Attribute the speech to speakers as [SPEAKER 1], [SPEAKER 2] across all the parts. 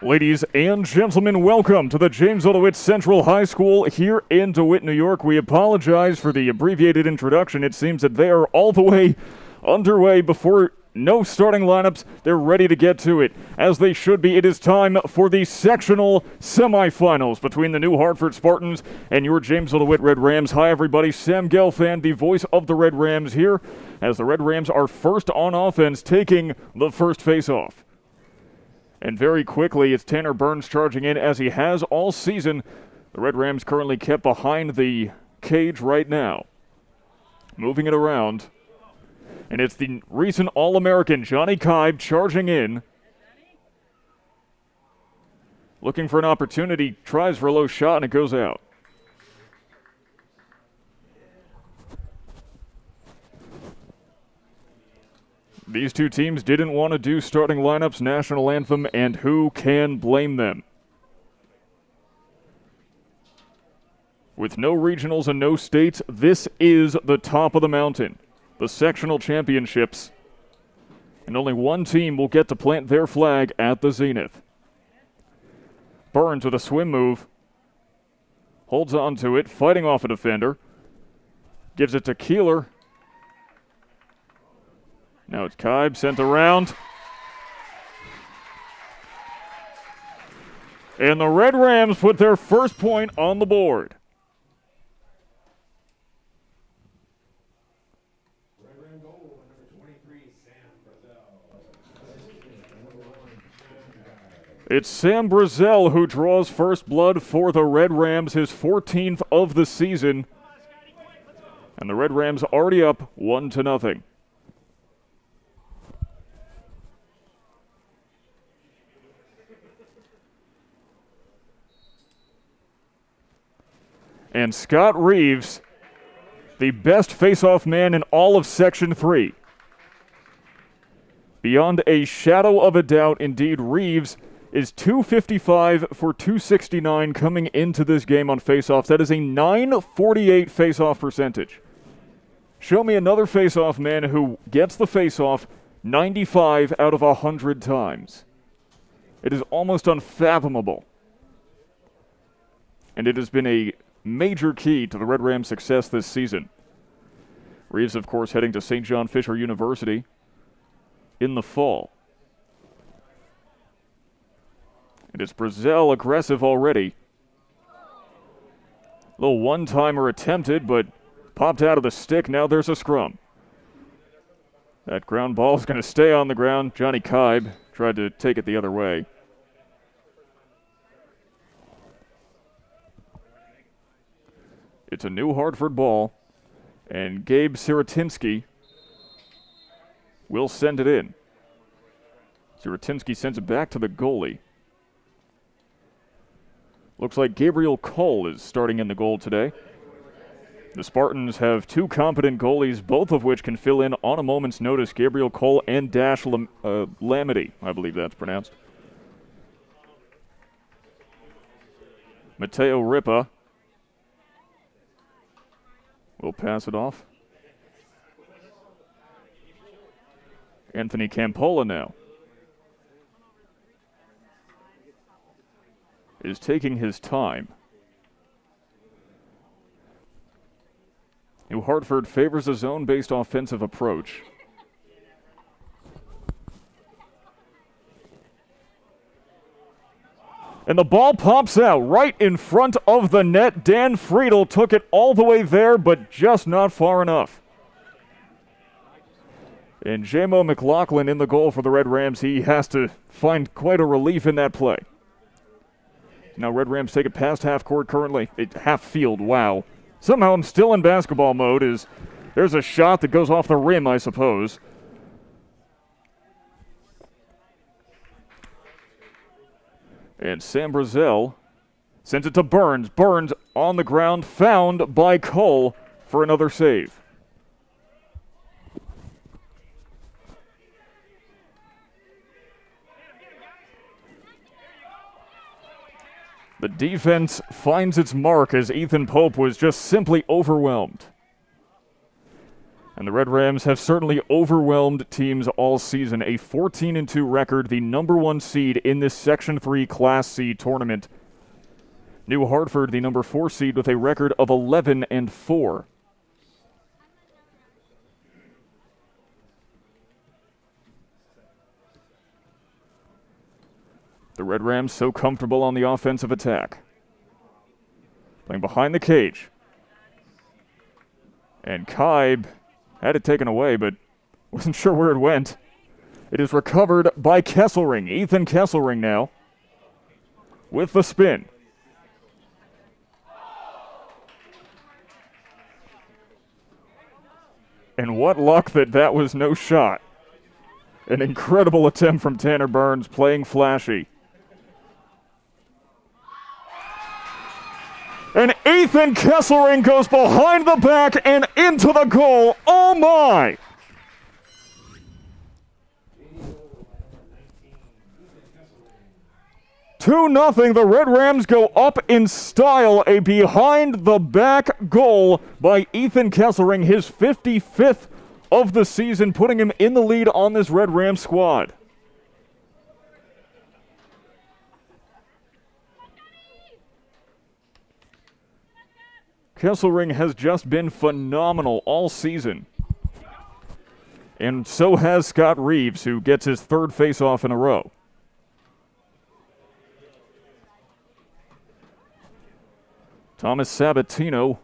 [SPEAKER 1] Ladies and gentlemen, welcome to the Jamesville-DeWitt Central High School here in DeWitt, New York. We apologize for the abbreviated introduction. It seems that they are all the way underway before no starting lineups. They're ready to get to it, as they should be. It is time for the sectional semifinals between the new Hartford Spartans and your Jamesville-DeWitt Red Rams. Hi, everybody. Sam Gelfand, the voice of the Red Rams here, as the Red Rams are first on offense, taking the first face-off. And very quickly, it's Tanner Burns charging in as he has all season. The Red Rams currently kept behind the cage right now. Moving it around. And it's the recent All-American Johnny Kibe charging in. Looking for an opportunity, tries for a low shot, and it goes out. These two teams didn't want to do starting lineups, national anthem, and who can blame them? With no regionals and no states, this is the top of the mountain, the sectional championships. And only one team will get to plant their flag at the zenith. Burns with a swim move. Holds on to it, fighting off a defender. Gives it to Keeler. Now it's Kibe sent around. And the Red Rams put their first point on the board. It's Sam Brazel who draws first blood for the Red Rams, his 14th of the season. And the Red Rams already up 1-0. And Scott Reeves, the best face-off man in all of Section 3. Beyond a shadow of a doubt, indeed, Reeves is 255 for 269 coming into this game on face-offs. That is a .948 face-off percentage. Show me another face-off man who gets the face-off 95 out of 100 times. It is almost unfathomable. And it has been a major key to the Red Rams' success this season. Reeves, of course, heading to St. John Fisher University in the fall. And it's Brazel aggressive already. A little one-timer attempted, but popped out of the stick. Now there's a scrum. That ground ball is going to stay on the ground. Johnny Kibe tried to take it the other way. It's a new Hartford ball, and Gabe Siratinsky will send it in. Siratinsky sends it back to the goalie. Looks like Gabriel Cole is starting in the goal today. The Spartans have two competent goalies, both of which can fill in on a moment's notice. Gabriel Cole and Dash Lamity, I believe that's pronounced. Mateo Ripa will pass it off. Anthony Campola now is taking his time. New Hartford favors a zone-based offensive approach. And the ball pops out right in front of the net. Dan Friedel took it all the way there, but just not far enough. And Jamo McLaughlin in the goal for the Red Rams. He has to find quite a relief in that play. Now Red Rams take it past half court currently. Half field, wow. Somehow I'm still in basketball mode. There's a shot that goes off the rim, I suppose. And Sam Brazel sends it to Burns. Burns on the ground, found by Cole for another save. The defense finds its mark as Ethan Pope was just simply overwhelmed. And the Red Rams have certainly overwhelmed teams all season. A 14-2 record, the number 1 seed in this Section 3 Class C tournament. New Hartford, the number 4 seed, with a record of 11-4. The Red Rams so comfortable on the offensive attack. Playing behind the cage. And Kaib had it taken away, but wasn't sure where it went. It is recovered by Kesselring. Ethan Kesselring now with the spin. And what luck that was no shot. An incredible attempt from Tanner Burns, playing flashy. And Ethan Kesselring goes behind the back and into the goal. Oh my! Two nothing. The Red Rams go up in style. A behind-the-back goal by Ethan Kesselring, his 55th of the season, putting him in the lead on this Red Rams squad. Kesselring has just been phenomenal all season. And so has Scott Reeves, who gets his 3rd face-off in a row. Thomas Sabatino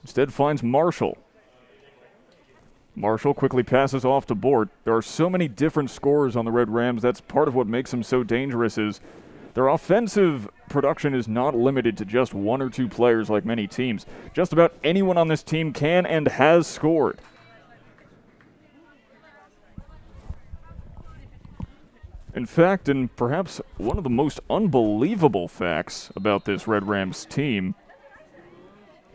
[SPEAKER 1] instead finds Marshall. Marshall quickly passes off to Bort. There are so many different scorers on the Red Rams. That's part of what makes them so dangerous, is their offensive production is not limited to just 1 or 2 players like many teams. Just about anyone on this team can and has scored. In fact, and perhaps one of the most unbelievable facts about this Red Rams team,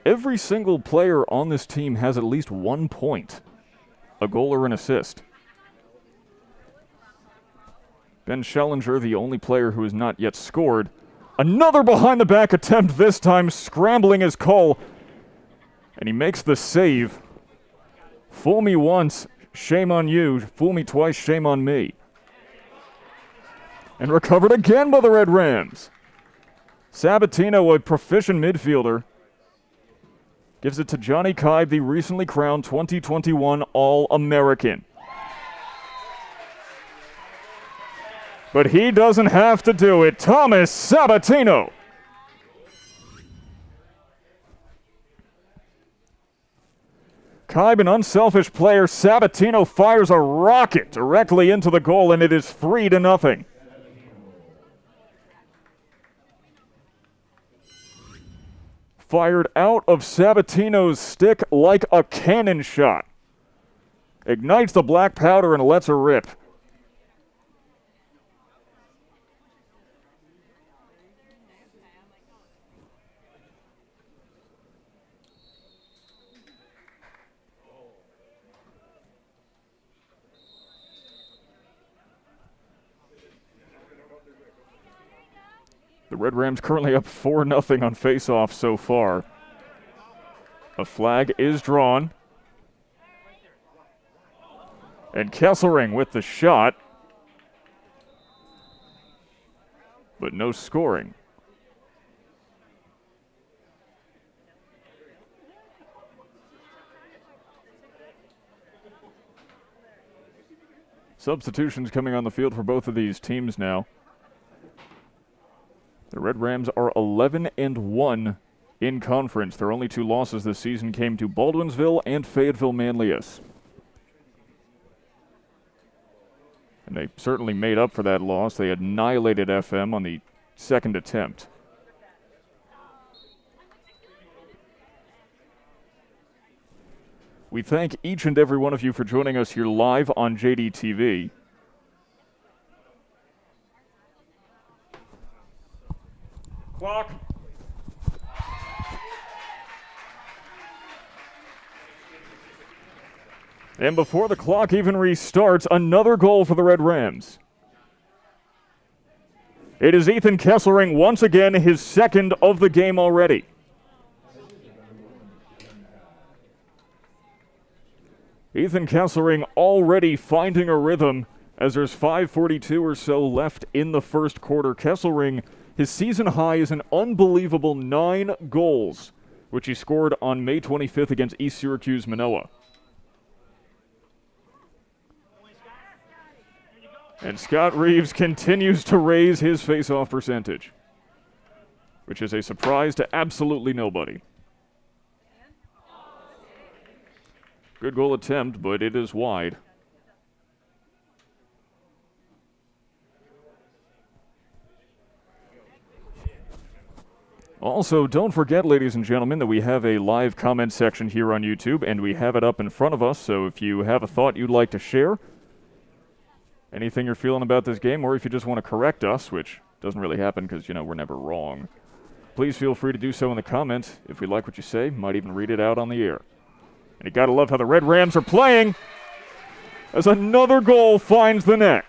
[SPEAKER 1] every single player on this team has at least 1 point, a goal or an assist. Ben Schellinger, the only player who has not yet scored. Another behind-the-back attempt, this time scrambling is Cole. And he makes the save. Fool me once, shame on you. Fool me twice, shame on me. And recovered again by the Red Rams. Sabatino, a proficient midfielder, gives it to Johnny Kaib, the recently crowned 2021 All-American. But he doesn't have to do it. Thomas Sabatino. Kaib, an unselfish player. Sabatino fires a rocket directly into the goal, and it is 3-0. Fired out of Sabatino's stick like a cannon shot. Ignites the black powder and lets her rip. The Red Rams currently up 4-0 on face-off so far. A flag is drawn. And Kesselring with the shot. But no scoring. Substitutions coming on the field for both of these teams now. The Red Rams are 11-1 in conference. Their only 2 losses this season came to Baldwinsville and Fayetteville Manlius. And they certainly made up for that loss. They annihilated FM on the 2nd attempt. We thank each and every one of you for joining us here live on JDTV. Clock. And before the clock even restarts, another goal for the Red Rams. It is Ethan Kesselring once again, his 2nd of the game already. Ethan Kesselring already finding a rhythm as there's 5:42 or so left in the first quarter. Kesselring, his season high is an unbelievable 9 goals, which he scored on May 25th against East Syracuse Manoa. And Scott Reeves continues to raise his face-off percentage, which is a surprise to absolutely nobody. Good goal attempt, but it is wide. Also, don't forget, ladies and gentlemen, that we have a live comment section here on YouTube, and we have it up in front of us, so if you have a thought you'd like to share, anything you're feeling about this game, or if you just want to correct us, which doesn't really happen because, we're never wrong, please feel free to do so in the comments. If we like what you say, might even read it out on the air. And you gotta love how the Red Rams are playing as another goal finds the net.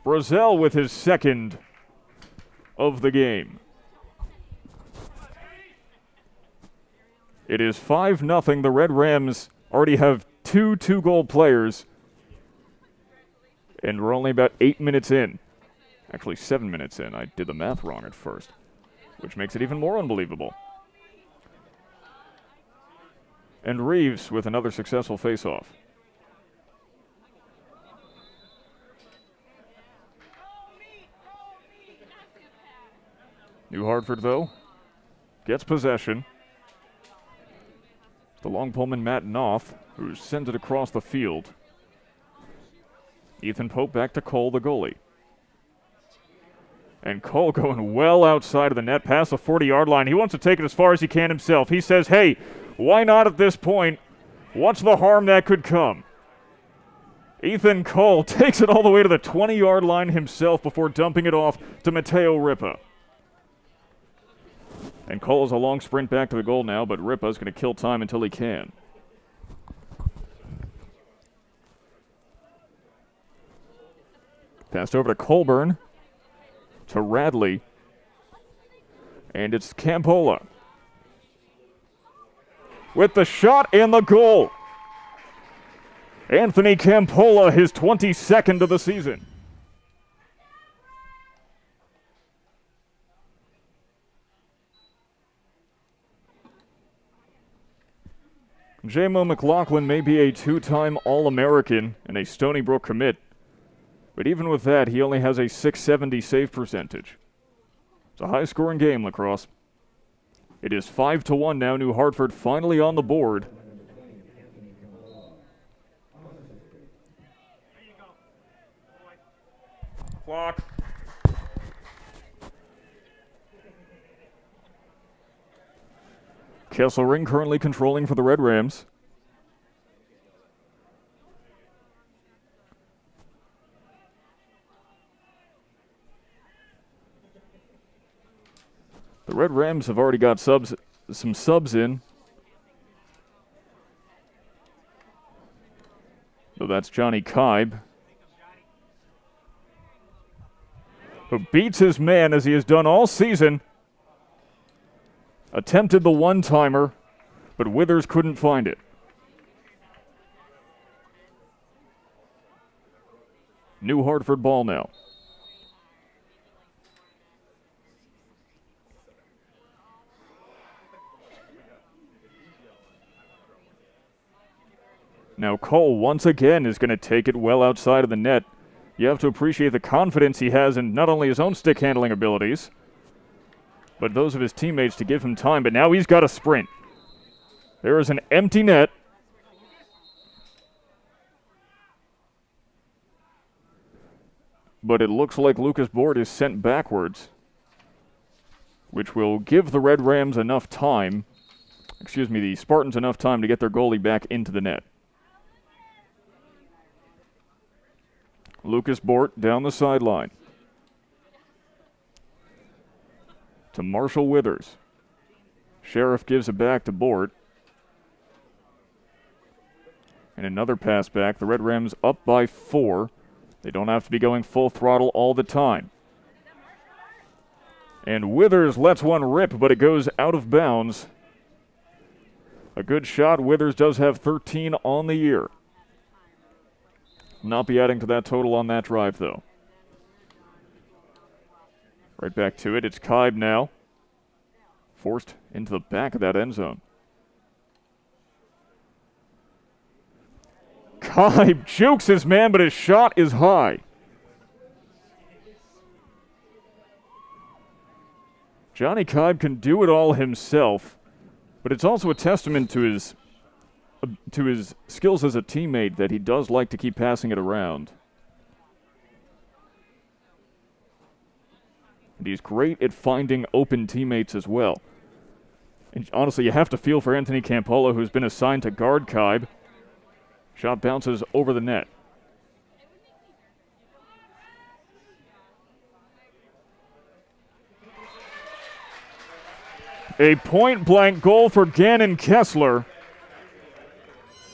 [SPEAKER 1] Brazel with his second of the game. It is 5-0. The Red Rams already have two two-goal players, and we're only about 8 minutes in. Actually, 7 minutes in. I did the math wrong at first, which makes it even more unbelievable. And Reeves with another successful face-off. New Hartford, though, gets possession. The long pullman, Matt Knopf, who sends it across the field. Ethan Pope back to Cole, the goalie. And Cole going well outside of the net, past the 40-yard line. He wants to take it as far as he can himself. He says, hey, why not at this point? What's the harm that could come? Ethan Cole takes it all the way to the 20-yard line himself before dumping it off to Mateo Ripa. And Cole has a long sprint back to the goal now, but Ripa's going to kill time until he can. Passed over to Colburn, to Radley, and it's Campola with the shot and the goal. Anthony Campola, his 22nd of the season. J-Mo McLaughlin may be a 2-time All-American and a Stony Brook commit, but even with that, he only has a .670 save percentage. It's a high-scoring game, Lacrosse. It is 5-1 now. New Hartford finally on the board. Clock. Kesselring currently controlling for the Red Rams. The Red Rams have already got some subs in. So that's Johnny Kibe, who beats his man as he has done all season. Attempted the one-timer, but Withers couldn't find it. New Hartford ball now. Now Cole once again is going to take it well outside of the net. You have to appreciate the confidence he has in not only his own stick handling abilities, but those of his teammates to give him time. But now he's got a sprint. There is an empty net. But it looks like Lucas Bort is sent backwards, which will give the Red Rams enough time, the Spartans enough time to get their goalie back into the net. Lucas Bort down the sideline to Marshall Withers. Sheriff gives it back to Bort. And another pass back. The Red Rams up by 4. They don't have to be going full throttle all the time. And Withers lets one rip, but it goes out of bounds. A good shot. Withers does have 13 on the year. Not be adding to that total on that drive, though. Right back to it. It's Kibe now. Forced into the back of that end zone. Kibe jukes his man, but his shot is high. Johnny Kibe can do it all himself, but it's also a testament to his skills as a teammate that he does like to keep passing it around. And he's great at finding open teammates as well. And honestly, you have to feel for Anthony Campolo, who's been assigned to guard Kibe. Shot bounces over the net. A point-blank goal for Gannon Kessler.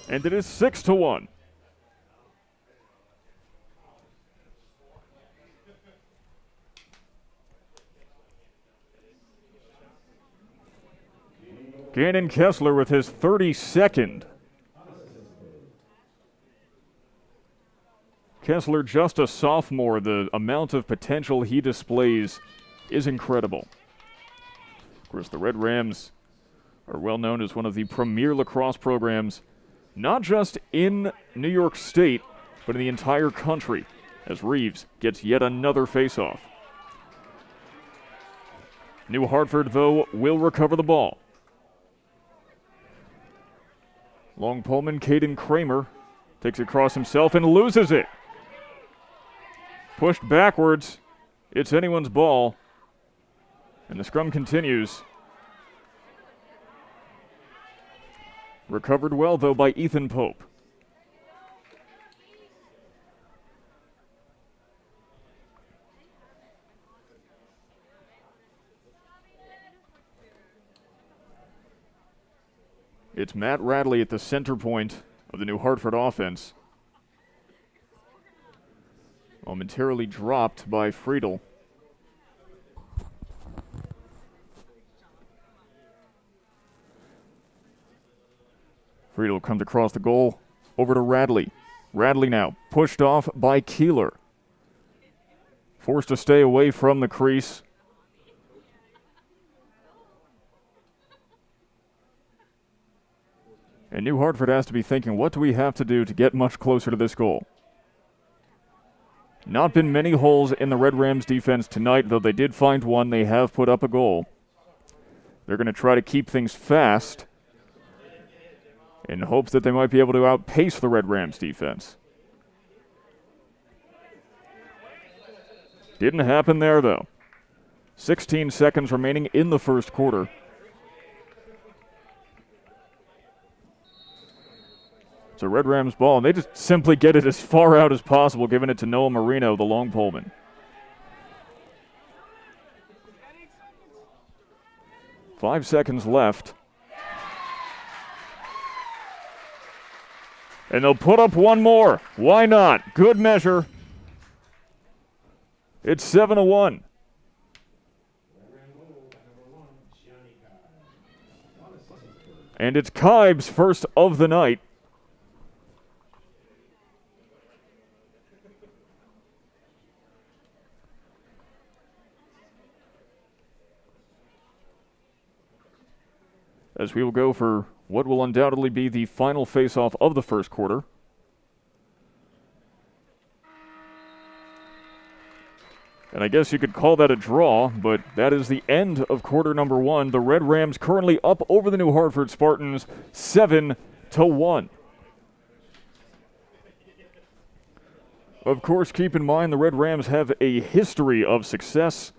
[SPEAKER 1] And it is 6-1. Gannon Kessler with his 32nd. Kessler, just a sophomore. The amount of potential he displays is incredible. Of course, the Red Rams are well known as one of the premier lacrosse programs, not just in New York State, but in the entire country, as Reeves gets yet another faceoff. New Hartford, though, will recover the ball. Long Pullman, Caden Kramer takes it across himself and loses it. Pushed backwards. It's anyone's ball. And the scrum continues. Recovered well, though, by Ethan Pope. It's Matt Radley at the center point of the New Hartford offense. Momentarily dropped by Friedel. Friedel comes across the goal, over to Radley. Radley now pushed off by Keeler. Forced to stay away from the crease. And New Hartford has to be thinking, what do we have to do to get much closer to this goal? Not been many holes in the Red Rams defense tonight, though they did find one. They have put up a goal. They're going to try to keep things fast in hopes that they might be able to outpace the Red Rams defense. Didn't happen there, though. 16 seconds remaining in the first quarter. It's a Red Rams ball, and they just simply get it as far out as possible, giving it to Noah Marino, the long poleman. 5 seconds left. And they'll put up one more. Why not? Good measure. It's 7-1. And it's Kibe's first of the night. As we will go for what will undoubtedly be the final face-off of the first quarter. And I guess you could call that a draw, but that is the end of quarter number one. The Red Rams currently up over the New Hartford Spartans 7-1. Of course, keep in mind the Red Rams have a history of success.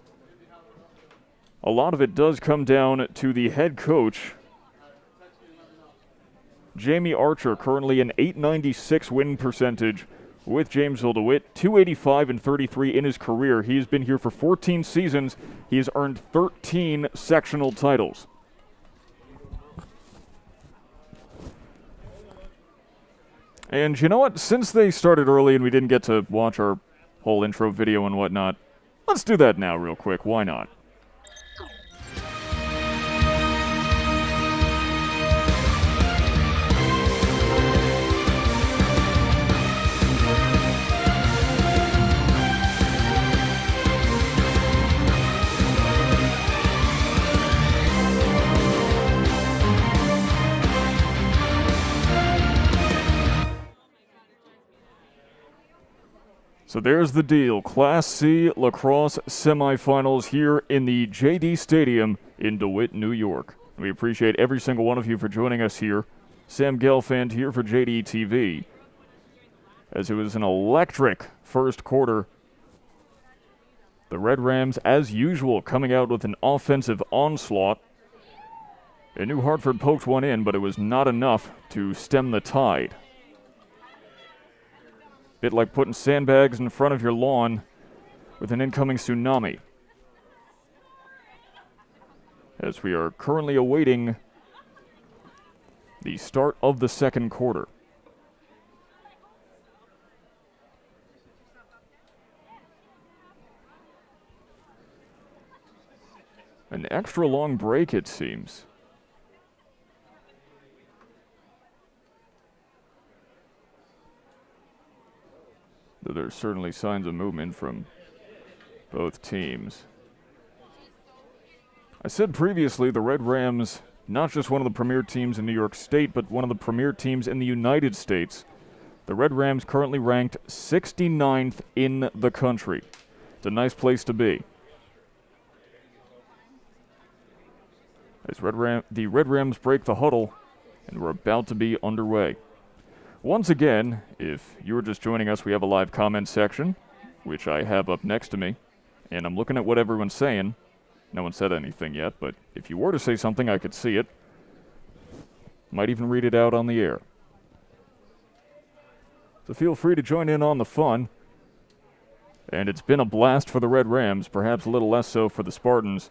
[SPEAKER 1] A lot of it does come down to the head coach, Jamie Archer, currently an .896 win percentage with Jamesville-DeWitt, .285-33 in his career. He has been here for 14 seasons. He has earned 13 sectional titles. And you know what? Since they started early and we didn't get to watch our whole intro video and whatnot, let's do that now real quick. Why not? So there's the deal. Class C lacrosse semifinals here in the JD Stadium in DeWitt, New York. We appreciate every single one of you for joining us here. Sam Gelfand here for JD TV. As it was an electric first quarter. The Red Rams, as usual, coming out with an offensive onslaught. And New Hartford poked one in, but it was not enough to stem the tide. Bit like putting sandbags in front of your lawn with an incoming tsunami. As we are currently awaiting the start of the second quarter. An extra long break, it seems. Though there's certainly signs of movement from both teams. I said previously the Red Rams, not just one of the premier teams in New York State, but one of the premier teams in the United States. The Red Rams currently ranked 69th in the country. It's a nice place to be. As the Red Rams break the huddle, and we're about to be underway. Once again, if you were just joining us, we have a live comment section, which I have up next to me, and I'm looking at what everyone's saying. No one said anything yet, but if you were to say something, I could see it. Might even read it out on the air. So feel free to join in on the fun. And it's been a blast for the Red Rams, perhaps a little less so for the Spartans.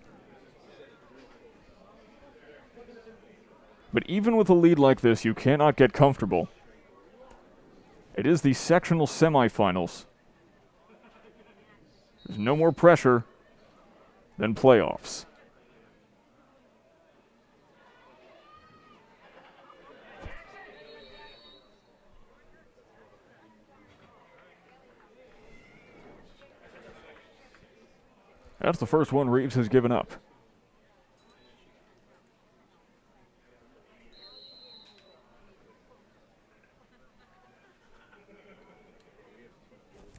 [SPEAKER 1] But even with a lead like this, you cannot get comfortable. It is the sectional semifinals. There's no more pressure than playoffs. That's the first one Reeves has given up.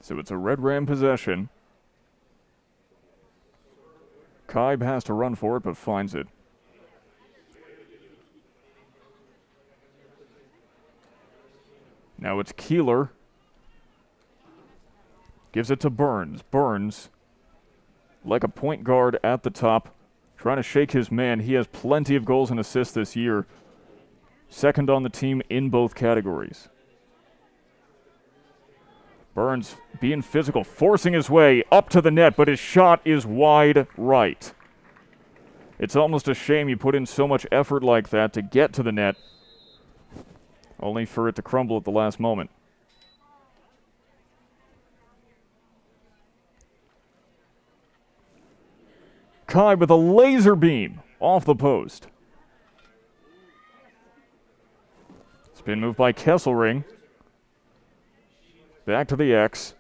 [SPEAKER 1] So it's a Red Ram possession. Kaib has to run for it, but finds it. Now it's Keeler. Gives it to Burns. Burns, like a point guard at the top, trying to shake his man. He has plenty of goals and assists this year. Second on the team in both categories. Burns being physical, forcing his way up to the net, but his shot is wide right. It's almost a shame you put in so much effort like that to get to the net, only for it to crumble at the last moment. Kai with a laser beam off the post. Spin move by Kesselring. Back to the X.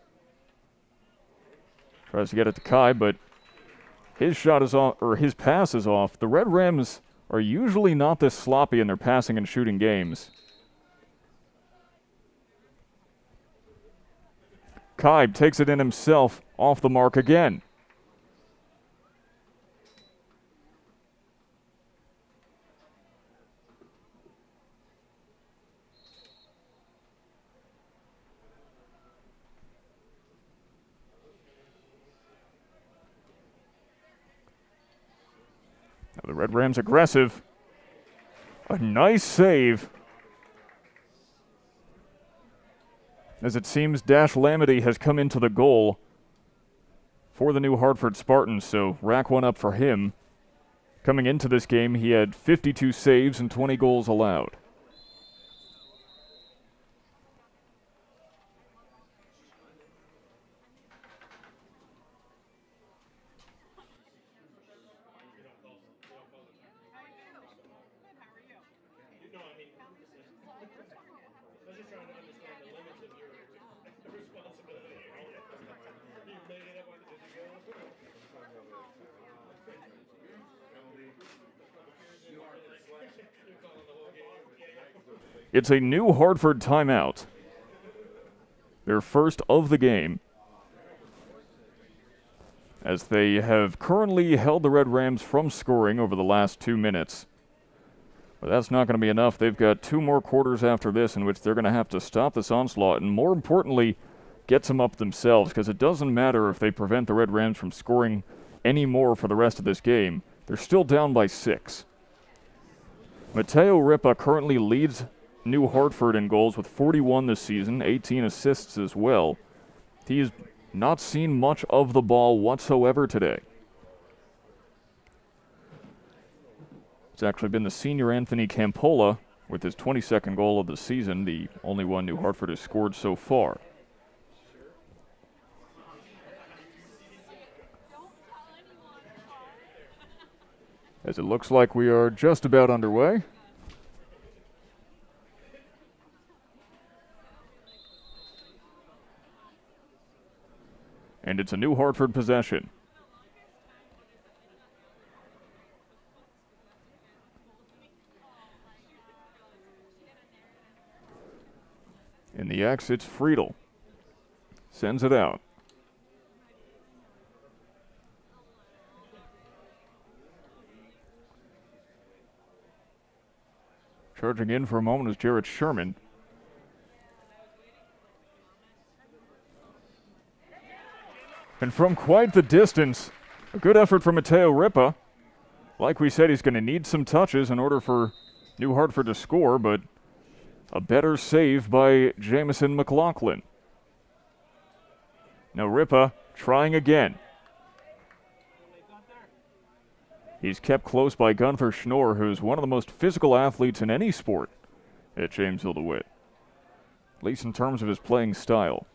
[SPEAKER 1] Tries to get it to Kai, but his shot is off, or his pass is off. The Red Rams are usually not this sloppy in their passing and shooting games. Kai takes it in himself, off the mark again. The Red Rams aggressive. A nice save. As it seems, Dash Lamity has come into the goal for the New Hartford Spartans, so rack one up for him. Coming into this game, he had 52 saves and 20 goals allowed. It's a new Hartford timeout. Their first of the game, as they have currently held the Red Rams from scoring over the last 2 minutes. But that's not going to be enough. They've got 2 more quarters after this in which they're going to have to stop this onslaught and, more importantly, get some up themselves, because it doesn't matter if they prevent the Red Rams from scoring any more for the rest of this game. They're still down by 6. Mateo Ripa currently leads New Hartford in goals with 41 this season, 18 assists as well. He's not seen much of the ball whatsoever today. It's actually been the senior Anthony Campola with his 22nd goal of the season, the only one New Hartford has scored so far. As it looks like we are just about underway. And it's a New Hartford possession. In the X, it's Friedel. Sends it out. Charging in for a moment is Jarrett Sherman. And from quite the distance, a good effort from Mateo Ripa. Like we said, he's going to need some touches in order for New Hartford to score, but a better save by Jamison McLaughlin. Now Ripa trying again. He's kept close by Gunther Schnorr, who's one of the most physical athletes in any sport at Jamesville-DeWitt, at least in terms of his playing style.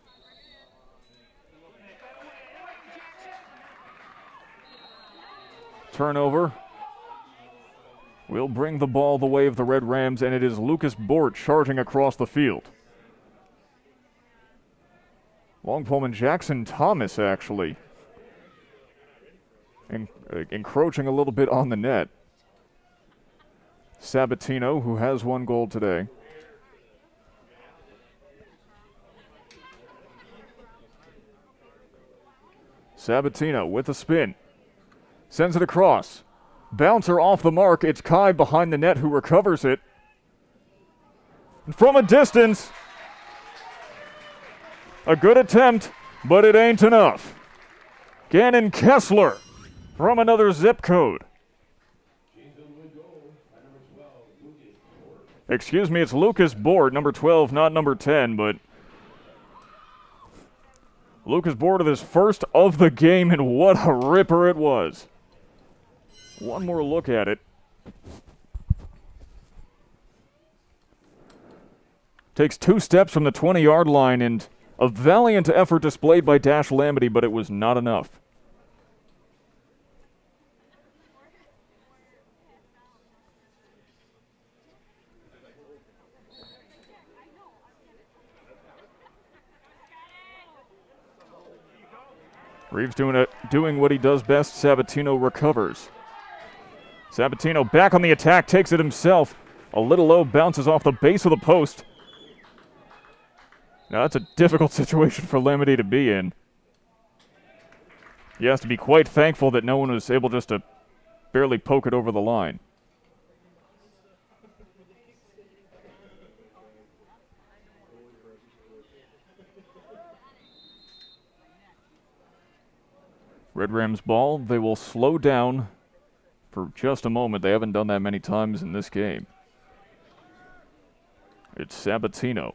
[SPEAKER 1] Turnover will bring the ball the way of the Red Rams, and it is Lucas Bort charging across the field. Long poleman Jackson Thomas actually encroaching a little bit on the net. Sabatino, who has 1 goal today. Sabatino with a spin. Sends it across. Bouncer off the mark. It's Kai behind the net who recovers it. And from a distance, a good attempt, but it ain't enough. Gannon Kessler from another zip code. Excuse me, it's Lucas Bort, number 12, not number 10, but Lucas Bort with his first of the game, and what a ripper it was. One more look at it. Takes 2 steps from the 20-yard line, and a valiant effort displayed by Dash Lamity, but it was not enough. Reeves doing what he does best. Sabatino recovers. Sabatino back on the attack, takes it himself. A little low, bounces off the base of the post. Now that's a difficult situation for Lamity to be in. He has to be quite thankful that no one was able just to barely poke it over the line. Red Rams ball. They will slow down for just a moment. They haven't done that many times in this game. It's Sabatino.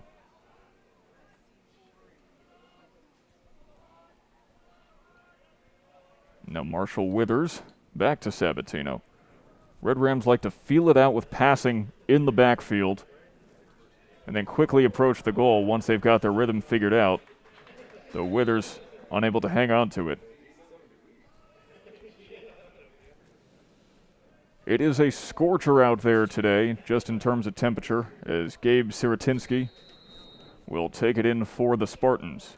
[SPEAKER 1] Now Marshall Withers back to Sabatino. Red Rams like to feel it out with passing in the backfield and then quickly approach the goal once they've got their rhythm figured out. Though Withers unable to hang on to it. It is a scorcher out there today, just in terms of temperature, as Gabe Siratinsky will take it in for the Spartans.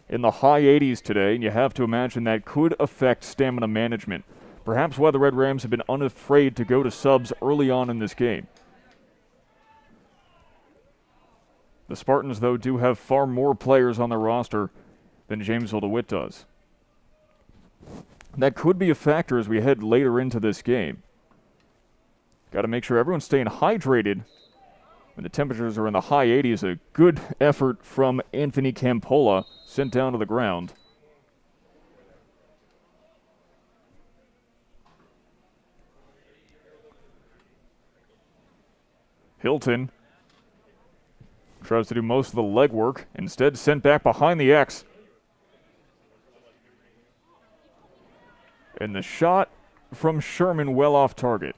[SPEAKER 1] In the high 80s today, and you have to imagine that could affect stamina management. Perhaps why the Red Rams have been unafraid to go to subs early on in this game. The Spartans, though, do have far more players on their roster than Jamesville-DeWitt does. That could be a factor as we head later into this game. Got to make sure everyone's staying hydrated when the temperatures are in the high 80s. A good effort from Anthony Campola, sent down to the ground. Hilton tries to do most of the legwork, instead sent back behind the X. And the shot from Sherman well off target.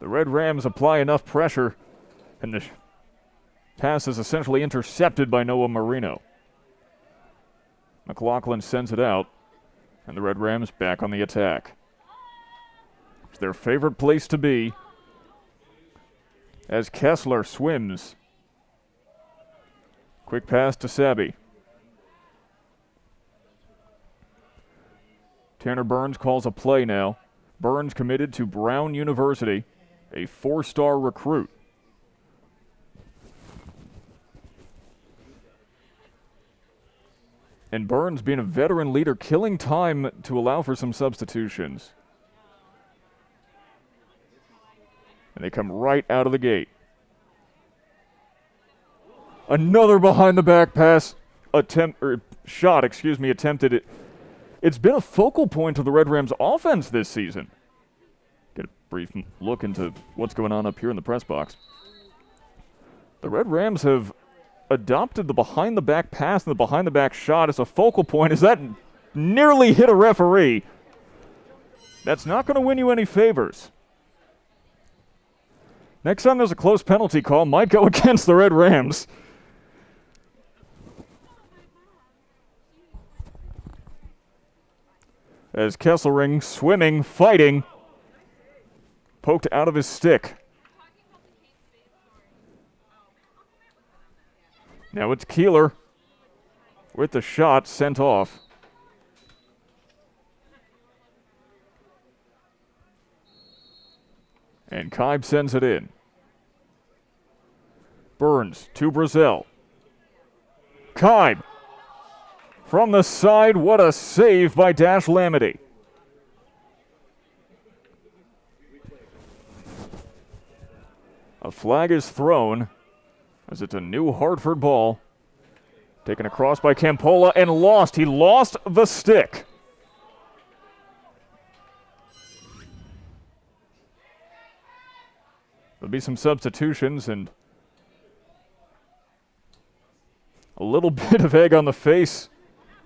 [SPEAKER 1] The Red Rams apply enough pressure, and the pass is essentially intercepted by Noah Marino. McLaughlin sends it out, and the Red Rams back on the attack. It's their favorite place to be as Kessler swims. Quick pass to Sabby. Tanner Burns calls a play now. Burns committed to Brown University, a 4-star recruit. And Burns, being a veteran leader, killing time to allow for some substitutions. And they come right out of the gate. Another behind-the-back pass attempted. It's been a focal point of the Red Rams offense this season. Get a brief look into what's going on up here in the press box. The Red Rams have adopted the behind-the-back pass and the behind-the-back shot as a focal point. As that nearly hit a referee, that's not going to win you any favors. Next time there's a close penalty call, might go against the Red Rams. As Kesselring, swimming, fighting, poked out of his stick. Now it's Keeler with the shot sent off. And Kibe sends it in. Burns to Brazel. Kibe from the side. What a save by Dash Lamity. A flag is thrown as it's a new Hartford ball. Taken across by Campola and lost. He lost the stick. There'll be some substitutions and a little bit of egg on the face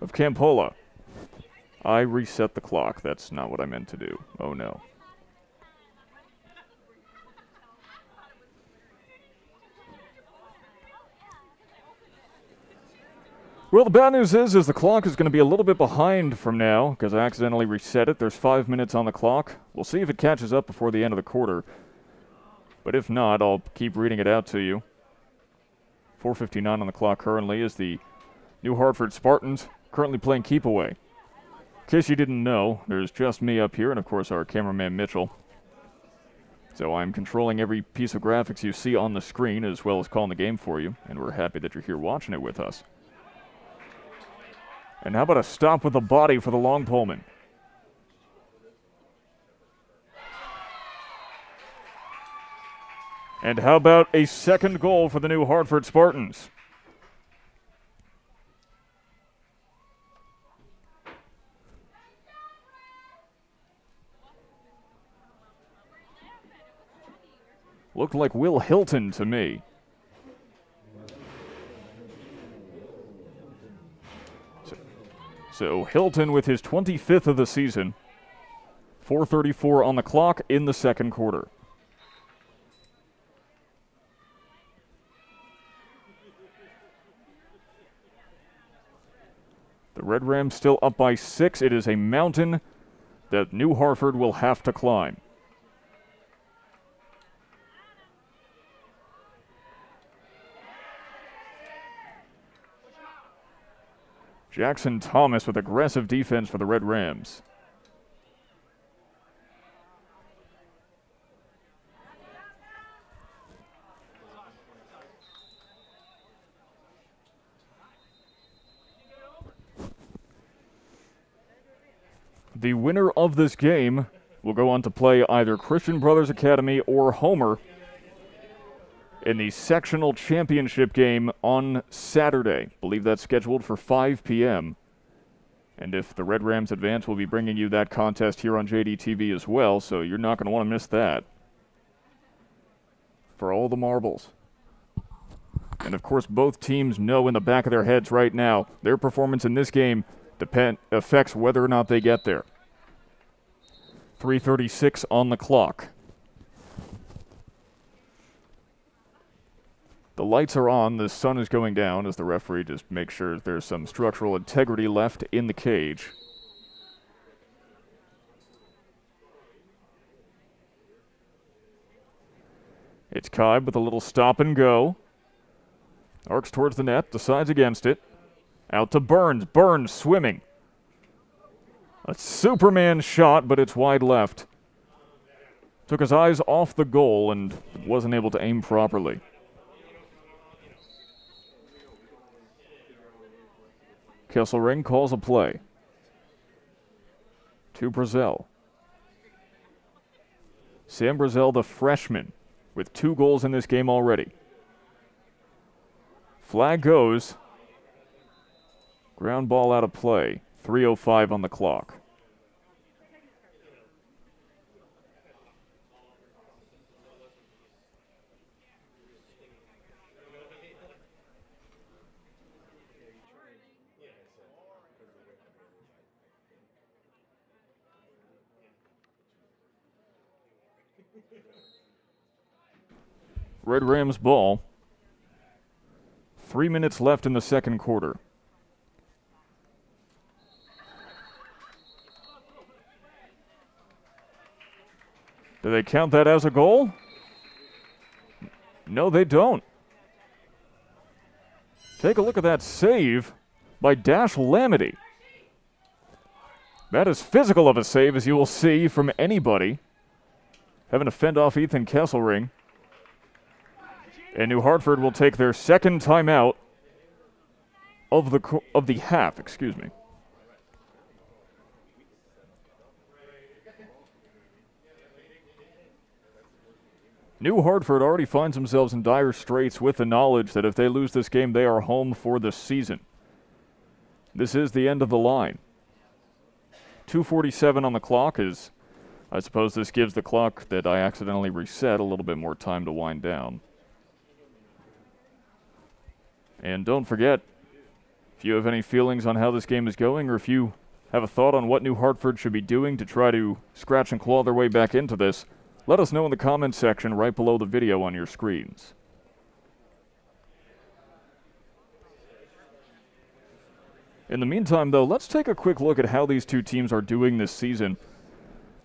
[SPEAKER 1] of Campola. I reset the clock. That's not what I meant to do. Oh no. Well, the bad news is the clock is going to be a little bit behind from now because I accidentally reset it. There's 5 minutes on the clock. We'll see if it catches up before the end of the quarter. But if not, I'll keep reading it out to you. 4:59 on the clock currently is the New Hartford Spartans currently playing keep away. In case you didn't know, there's just me up here and, of course, our cameraman Mitchell. So I'm controlling every piece of graphics you see on the screen as well as calling the game for you, and we're happy that you're here watching it with us. And how about a stop with the body for the long poleman? And how about a second goal for the New Hartford Spartans? Looked like Will Hilton to me. So Hilton with his 25th of the season. 4:34 on the clock in the second quarter. The Red Rams still up by 6. It is a mountain that New Hartford will have to climb. Jackson Thomas with aggressive defense for the Red Rams. The winner of this game will go on to play either Christian Brothers Academy or Homer in the sectional championship game on Saturday. I believe that's scheduled for 5 p.m. And if the Red Rams advance, we'll be bringing you that contest here on JDTV as well, so you're not going to want to miss that. For all the marbles. And of course, both teams know in the back of their heads right now, their performance in this game affects whether or not they get there. 3:36 on the clock. The lights are on, the sun is going down as the referee just makes sure there's some structural integrity left in the cage. It's Kibe with a little stop and go. Arcs towards the net, decides against it. Out to Burns. Burns swimming. A Superman shot, but it's wide left. Took his eyes off the goal and wasn't able to aim properly. Kesselring calls a play. To Brazel. Sam Brazel, the freshman, with 2 goals in this game already. Flag goes. Ground ball out of play. 3:05 on the clock. Red Rams ball. 3 minutes left in the second quarter. Do they count that as a goal? No, they don't. Take a look at that save by Dash Lamity. That is physical of a save, as you will see from anybody. Having to fend off Ethan Kesselring. And New Hartford will take their second timeout of the half, excuse me. New Hartford already finds themselves in dire straits with the knowledge that if they lose this game, they are home for the season. This is the end of the line. 2:47 on the clock is, I suppose this gives the clock that I accidentally reset a little bit more time to wind down. And don't forget, if you have any feelings on how this game is going, or if you have a thought on what New Hartford should be doing to try to scratch and claw their way back into this, let us know in the comments section right below the video on your screens. In the meantime, though, let's take a quick look at how these two teams are doing this season.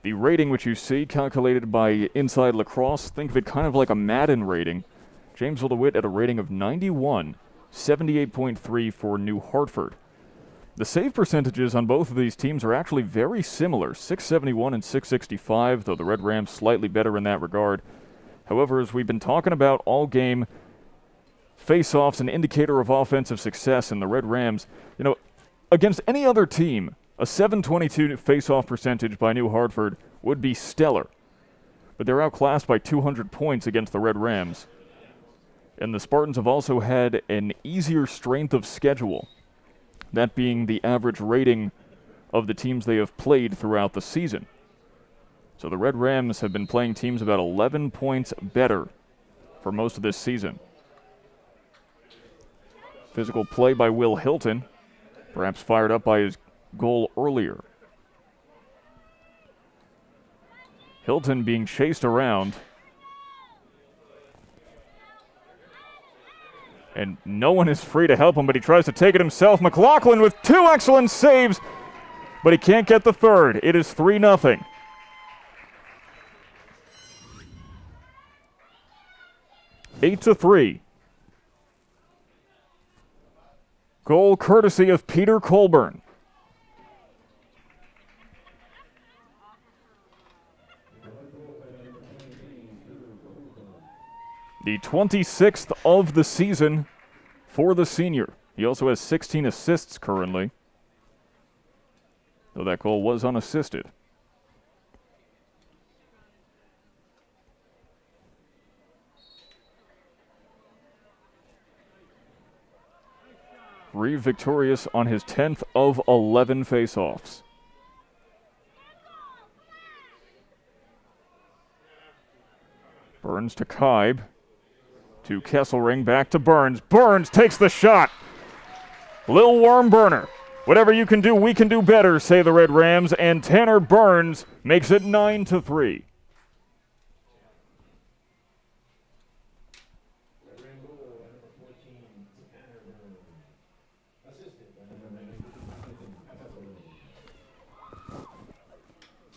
[SPEAKER 1] The rating which you see calculated by Inside Lacrosse, think of it kind of like a Madden rating. Jamesville-DeWitt at a rating of 91. 78.3 for New Hartford. The save percentages on both of these teams are actually very similar, 671 and 665, though the Red Rams slightly better in that regard. However, as we've been talking about all game, face-offs an indicator of offensive success, and the Red Rams, against any other team, a 722 face-off percentage by New Hartford would be stellar. But they're outclassed by 200 points against the Red Rams. And the Spartans have also had an easier strength of schedule, that being the average rating of the teams they have played throughout the season. So the Red Rams have been playing teams about 11 points better for most of this season. Physical play by Will Hilton, perhaps fired up by his goal earlier. Hilton being chased around. And no one is free to help him, but he tries to take it himself. McLaughlin with 2 excellent saves, but he can't get the third. It is 3-0. Eight to 3. Goal courtesy of Peter Colburn. The 26th of the season for the senior. He also has 16 assists currently, though that goal was unassisted. Reeve victorious on his 10th of 11 faceoffs. Burns to Kaib. To Kesselring, back to Burns. Burns takes the shot. Lil worm burner. Whatever you can do, we can do better, say the Red Rams, and Tanner Burns makes it 9-3.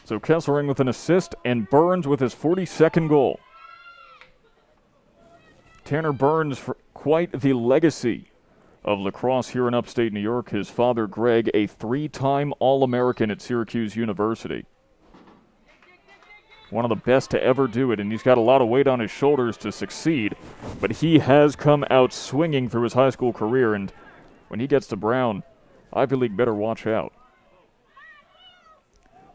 [SPEAKER 1] So Kesselring with an assist and Burns with his 42nd goal. Tanner Burns, for quite the legacy of lacrosse here in upstate New York. His father, Greg, a 3-time All-American at Syracuse University. One of the best to ever do it, and he's got a lot of weight on his shoulders to succeed. But he has come out swinging through his high school career, and when he gets to Brown, Ivy League better watch out.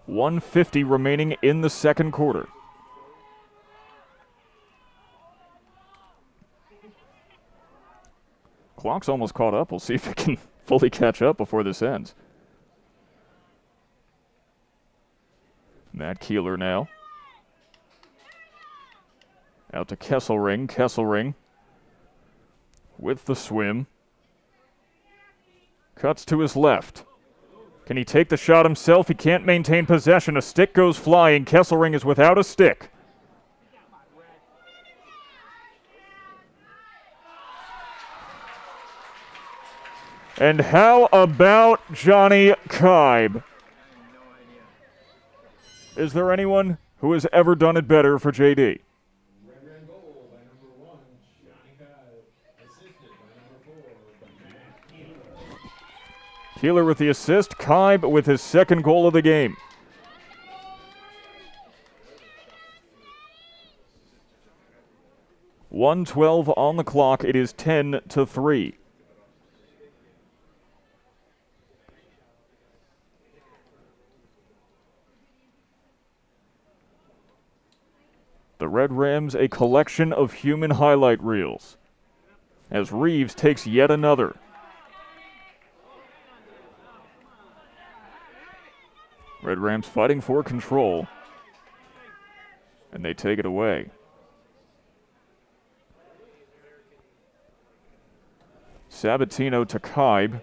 [SPEAKER 1] 1:50 remaining in the second quarter. Clock's almost caught up. We'll see if it can fully catch up before this ends. Matt Keeler now. Out to Kesselring. Kesselring with the swim. Cuts to his left. Can he take the shot himself? He can't maintain possession. A stick goes flying. Kesselring is without a stick. And how about Johnny Kaib? Is there anyone who has ever done it better for JD? Keeler with the assist, Kaib with his second goal of the game. .112 on the clock. It is 10-3. The Red Rams, a collection of human highlight reels, as Reeves takes yet another. Red Rams fighting for control, and they take it away. Sabatino to Kaib.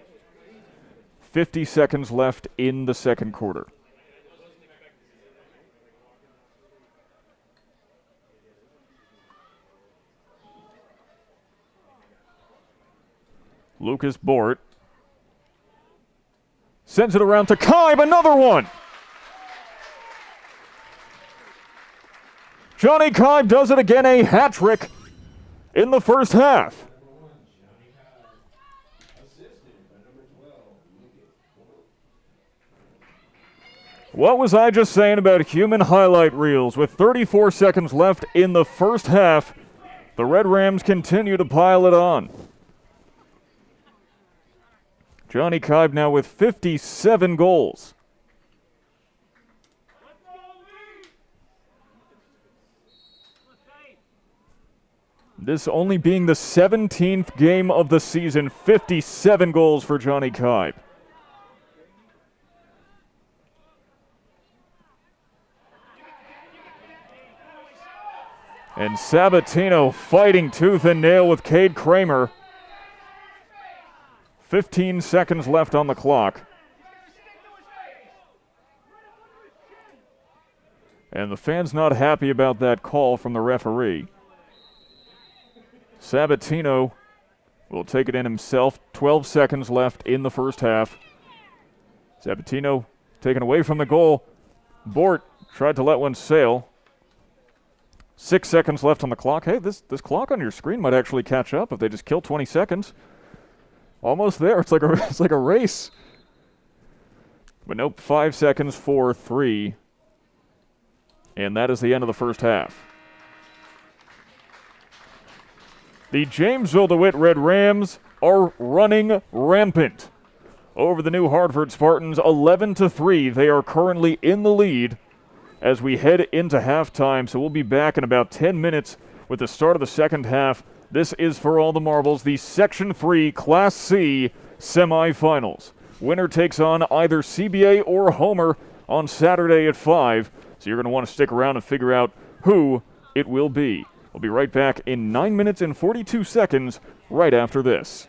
[SPEAKER 1] 50 seconds left in the second quarter. Lucas Bort sends it around to Kaib, another one! Johnny Kaib does it again, a hat trick in the first half. What was I just saying about human highlight reels? With 34 seconds left in the first half, the Red Rams continue to pile it on. Johnny Kaib now with 57 goals. This only being the 17th game of the season, 57 goals for Johnny Kaib. And Sabatino fighting tooth and nail with Cade Kramer. 15 seconds left on the clock. And the fans not happy about that call from the referee. Sabatino will take it in himself. 12 seconds left in the first half. Sabatino taken away from the goal. Bort tried to let one sail. 6 seconds left on the clock. Hey, this clock on your screen might actually catch up if they just kill 20 seconds. Almost there. It's like a race. But nope, 5 seconds for 3. And that is the end of the first half. The Jamesville-DeWitt Red Rams are running rampant over the new Hartford Spartans, 11-3. They are currently in the lead as we head into halftime. So we'll be back in about 10 minutes with the start of the second half. This is For All the Marbles, the Section 3 Class C semifinals. Winner takes on either CBA or Homer on Saturday at 5. So you're going to want to stick around and figure out who it will be. We'll be right back in 9 minutes and 42 seconds right after this.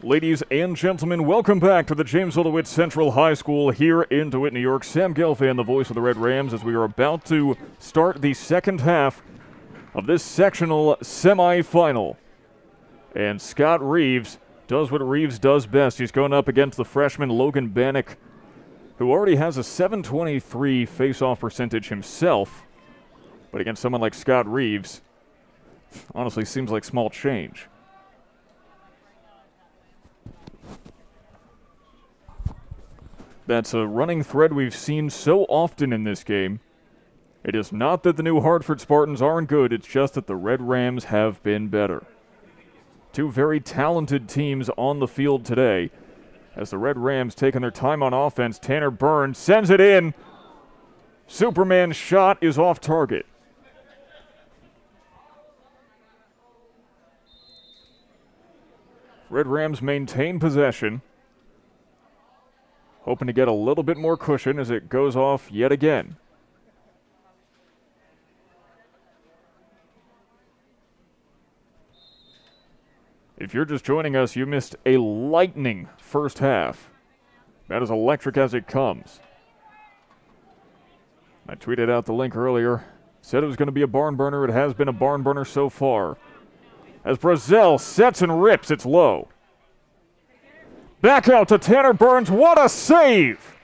[SPEAKER 1] Ladies and gentlemen, welcome back to the Jamesville-DeWitt Central High School here in DeWitt, New York. Sam Gelfand, the voice of the Red Rams, as we are about to start the second half of this sectional semifinal. And Scott Reeves does what Reeves does best. He's going up against the freshman Logan Bannock, who already has a .723 face-off percentage himself. But against someone like Scott Reeves, honestly seems like small change. That's a running thread we've seen so often in this game. It is not that the new Hartford Spartans aren't good, it's just that the Red Rams have been better. Two very talented teams on the field today. As the Red Rams taking their time on offense, Tanner Burns sends it in. Superman's shot is off target. Red Rams maintain possession, hoping to get a little bit more cushion as it goes off yet again. If you're just joining us, you missed a lightning first half. That is electric as it comes. I tweeted out the link earlier. Said it was going to be a barn burner. It has been a barn burner so far. As Brazel sets and rips, it's low. Back out to Tanner Burns. What a save!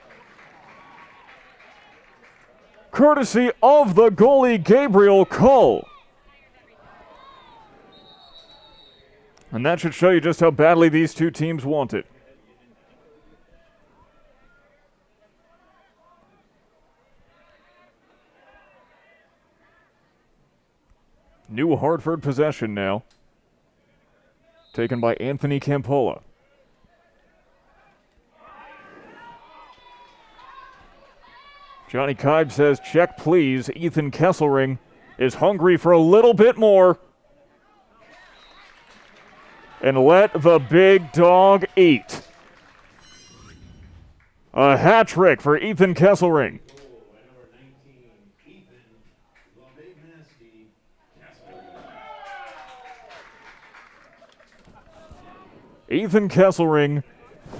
[SPEAKER 1] Courtesy of the goalie, Gabriel Cull. And that should show you just how badly these two teams want it. New Hartford possession now. Taken by Anthony Campola. Johnny Kibe says, check please. Ethan Kesselring is hungry for a little bit more. And let the big dog eat. A hat trick for Ethan Kesselring. Ethan Kesselring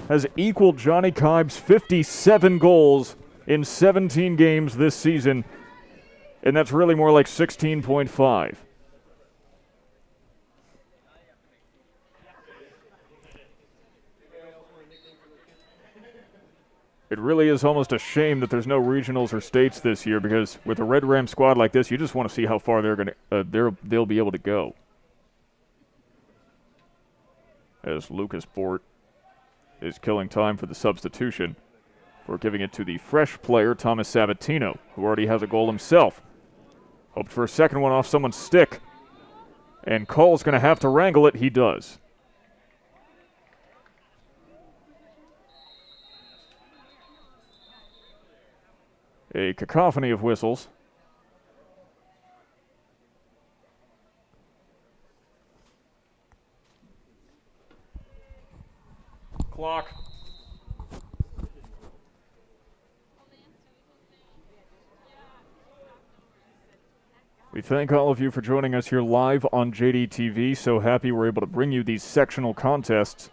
[SPEAKER 1] has equaled Johnny Kibe's 57 goals in 17 games this season, and that's really more like 16.5. It really is almost a shame that there's no regionals or states this year, because with a Red Ram squad like this, you just want to see how far they'll be able to go. As Lucas Bort is killing time for the substitution. We're giving it to the fresh player, Thomas Sabatino, who already has a goal himself. Hoped for a second one off someone's stick. And Cole's going to have to wrangle it. He does. A cacophony of whistles. Clock. We thank all of you for joining us here live on JDTV. So happy we're able to bring you these sectional contests.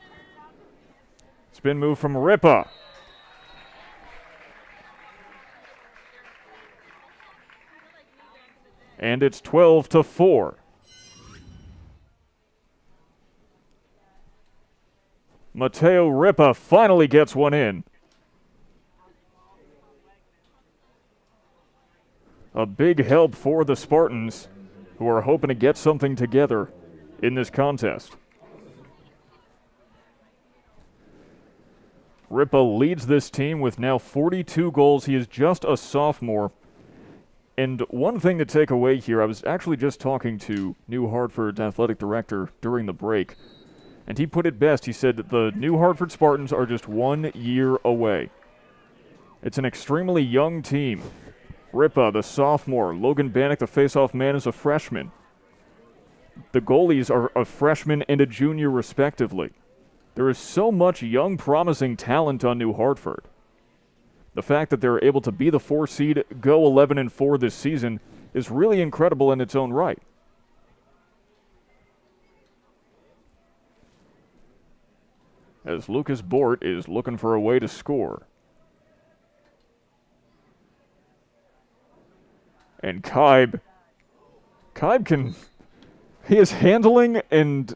[SPEAKER 1] Spin move from Ripa. And it's 12-4. Mateo Ripa finally gets one in. A big help for the Spartans, who are hoping to get something together in this contest. Ripa leads this team with now 42 goals. He is just a sophomore. And one thing to take away here, I was actually just talking to New Hartford's athletic director during the break, and he put it best. He said that the New Hartford Spartans are just 1 year away. It's an extremely young team. Ripa, the sophomore. Logan Bannock, the face-off man, is a freshman. The goalies are a freshman and a junior, respectively. There is so much young, promising talent on New Hartford. The fact that they're able to be the 4 seed, go 11-4 this season, is really incredible in its own right. as Lucas Bort is looking for a way to score. And Kaib he is handling and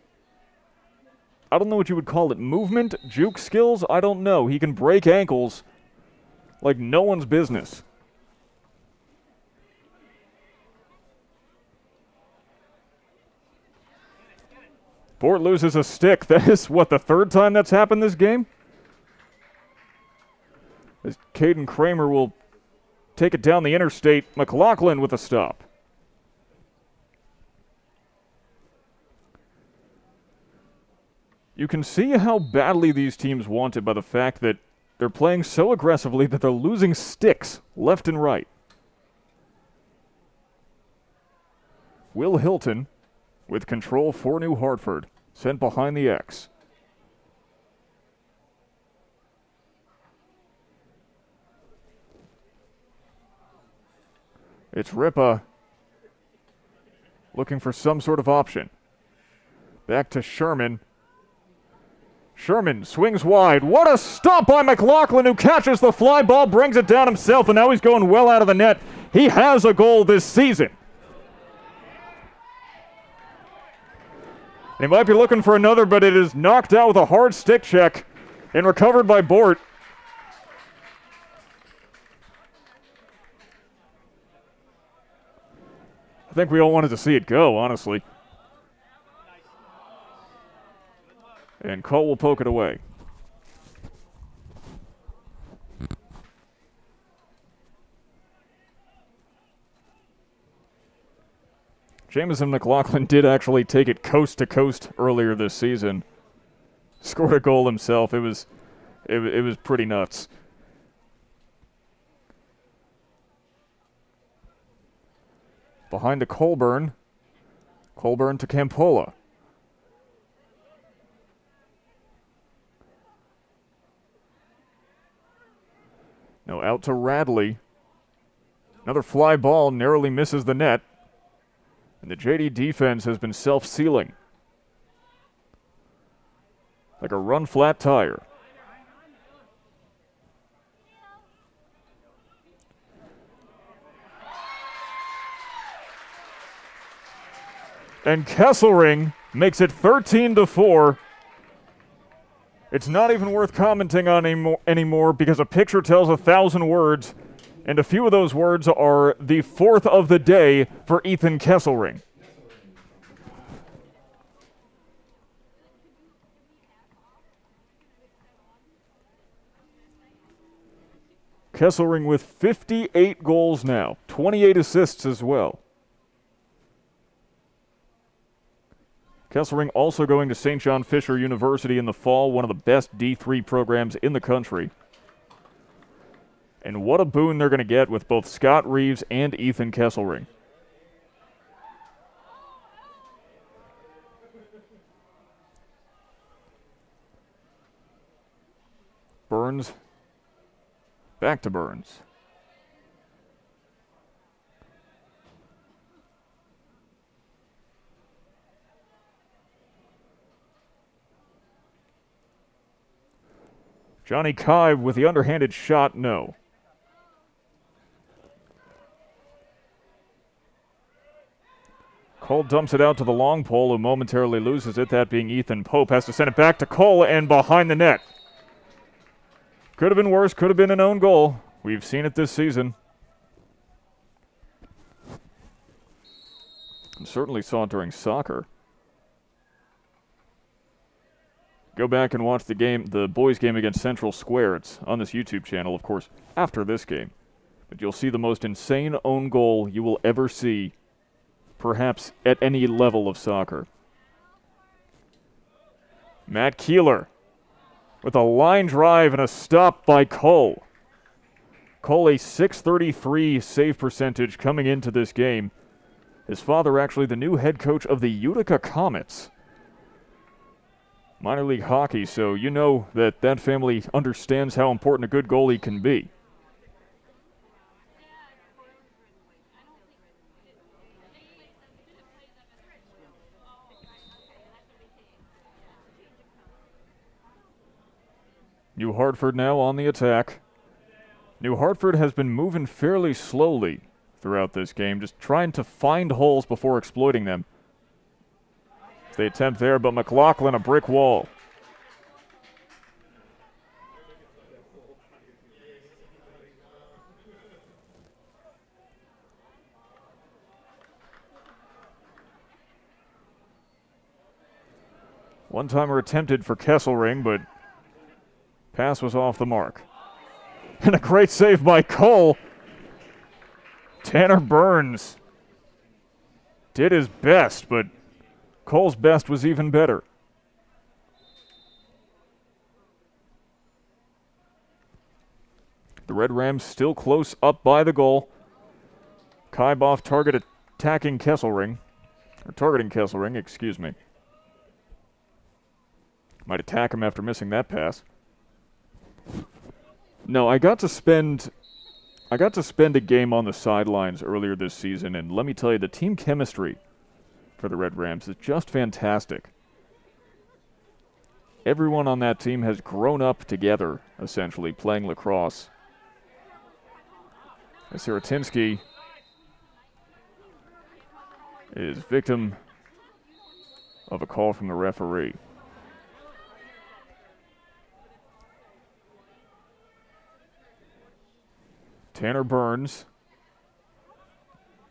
[SPEAKER 1] I don't know what you would call it, movement, juke skills, I don't know. He can break ankles like no one's business. Bort loses a stick. That is, the third time that's happened this game? As Caden Kramer will take it down the interstate. McLaughlin with a stop. You can see how badly these teams want it by the fact that they're playing so aggressively that they're losing sticks left and right. Will Hilton with control for New Hartford, sent behind the X. It's Ripa looking for some sort of option. Back to Sherman. Sherman swings wide. What a stop by McLaughlin, who catches the fly ball, brings it down himself, and now he's going well out of the net. He has a goal this season. They might be looking for another, but it is knocked out with a hard stick check and recovered by Bort. I think we all wanted to see it go, honestly. And Cole will poke it away. Jameson McLaughlin did actually take it coast to coast earlier this season. Scored a goal himself. It was pretty nuts. Behind to Colburn. Colburn to Campola. Now out to Radley. Another fly ball narrowly misses the net. And the JD defense has been self-sealing. Like a run-flat tire. And Kesselring makes it 13-4. It's not even worth commenting on anymore because a picture tells 1,000 words, and a few of those words are the fourth of the day for Ethan Kesselring. Kesselring with 58 goals now, 28 assists as well. Kesselring also going to St. John Fisher University in the fall, one of the best D3 programs in the country. And what a boon they're going to get with both Scott Reeves and Ethan Kesselring. Burns. Back to Burns. Johnny Kive with the underhanded shot, no. Cole dumps it out to the long pole, who momentarily loses it, that being Ethan Pope. Has to send it back to Cole and behind the net. Could have been worse, could have been an own goal. We've seen it this season. And certainly saw it during soccer. Go back and watch the game, the boys' game against Central Square. It's on this YouTube channel, of course, after this game. But you'll see the most insane own goal you will ever see, perhaps at any level of soccer. Matt Keeler with a line drive and a stop by Cole. Cole, a .633 save percentage coming into this game. His father actually the new head coach of the Utica Comets. Minor league hockey, so you know that that family understands how important a good goalie can be. New Hartford now on the attack. New Hartford has been moving fairly slowly throughout this game, just trying to find holes before exploiting them. They attempt there, but McLaughlin, a brick wall. One-timer attempted for Kesselring, but pass was off the mark. And a great save by Cole. Tanner Burns did his best, but Cole's best was even better. The Red Rams still close up by the goal. Kaiboff targeting Kesselring, excuse me. Might attack him after missing that pass. No, I got to spend a game on the sidelines earlier this season, and let me tell you, the team chemistry for the Red Rams is just fantastic. Everyone on that team has grown up together, essentially, playing lacrosse. Siratinsky is victim of a call from the referee. Tanner Burns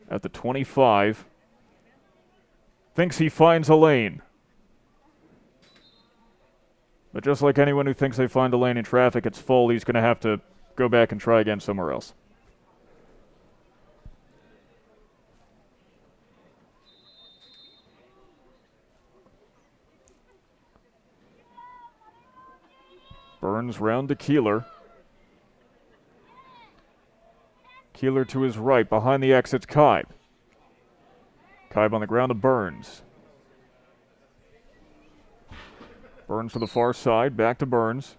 [SPEAKER 1] at the 25 thinks he finds a lane. But just like anyone who thinks they find a lane in traffic, it's full. He's going to have to go back and try again somewhere else. Burns round to Keeler. Keeler to his right, behind the exits, Kaib. Kaib on the ground to Burns. Burns to the far side, back to Burns.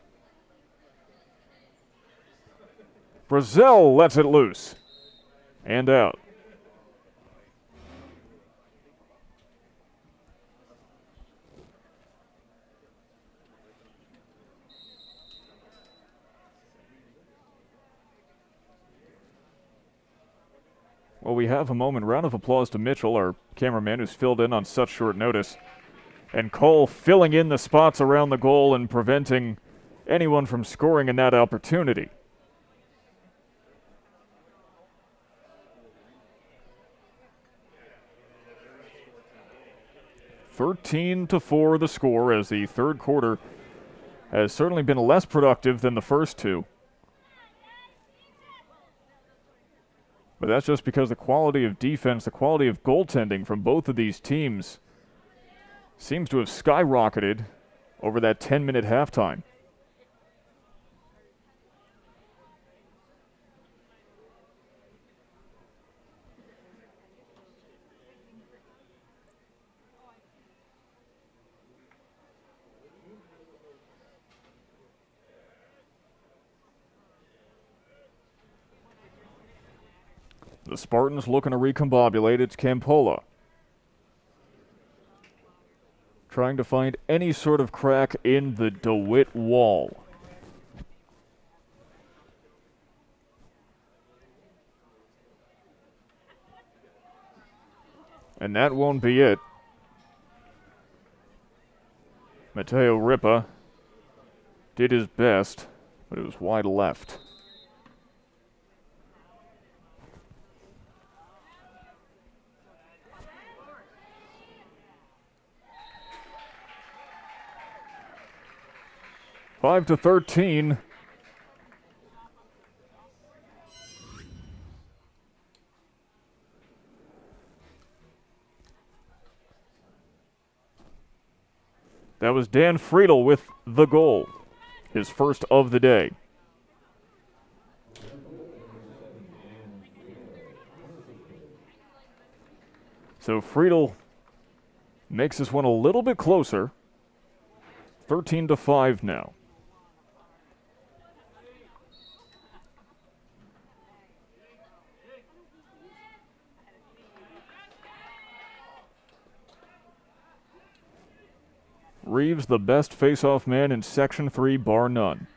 [SPEAKER 1] Brazil lets it loose. And out. Well, we have a moment. Round of applause to Mitchell, our cameraman, who's filled in on such short notice. And Cole filling in the spots around the goal and preventing anyone from scoring in that opportunity. (13-4) the score, as the third quarter has certainly been less productive than the first two. But that's just because the quality of defense, the quality of goaltending from both of these teams seems to have skyrocketed over that 10-minute halftime. The Spartans looking to recombobulate. It's Campola, trying to find any sort of crack in the DeWitt wall. And that won't be it. Mateo Ripa did his best, but it was wide left. Five to 13. That was Dan Friedel with the goal, his first of the day. So Friedel makes this one a little bit closer. 13-5 now. Reeves, the best face-off man in Section 3, bar none.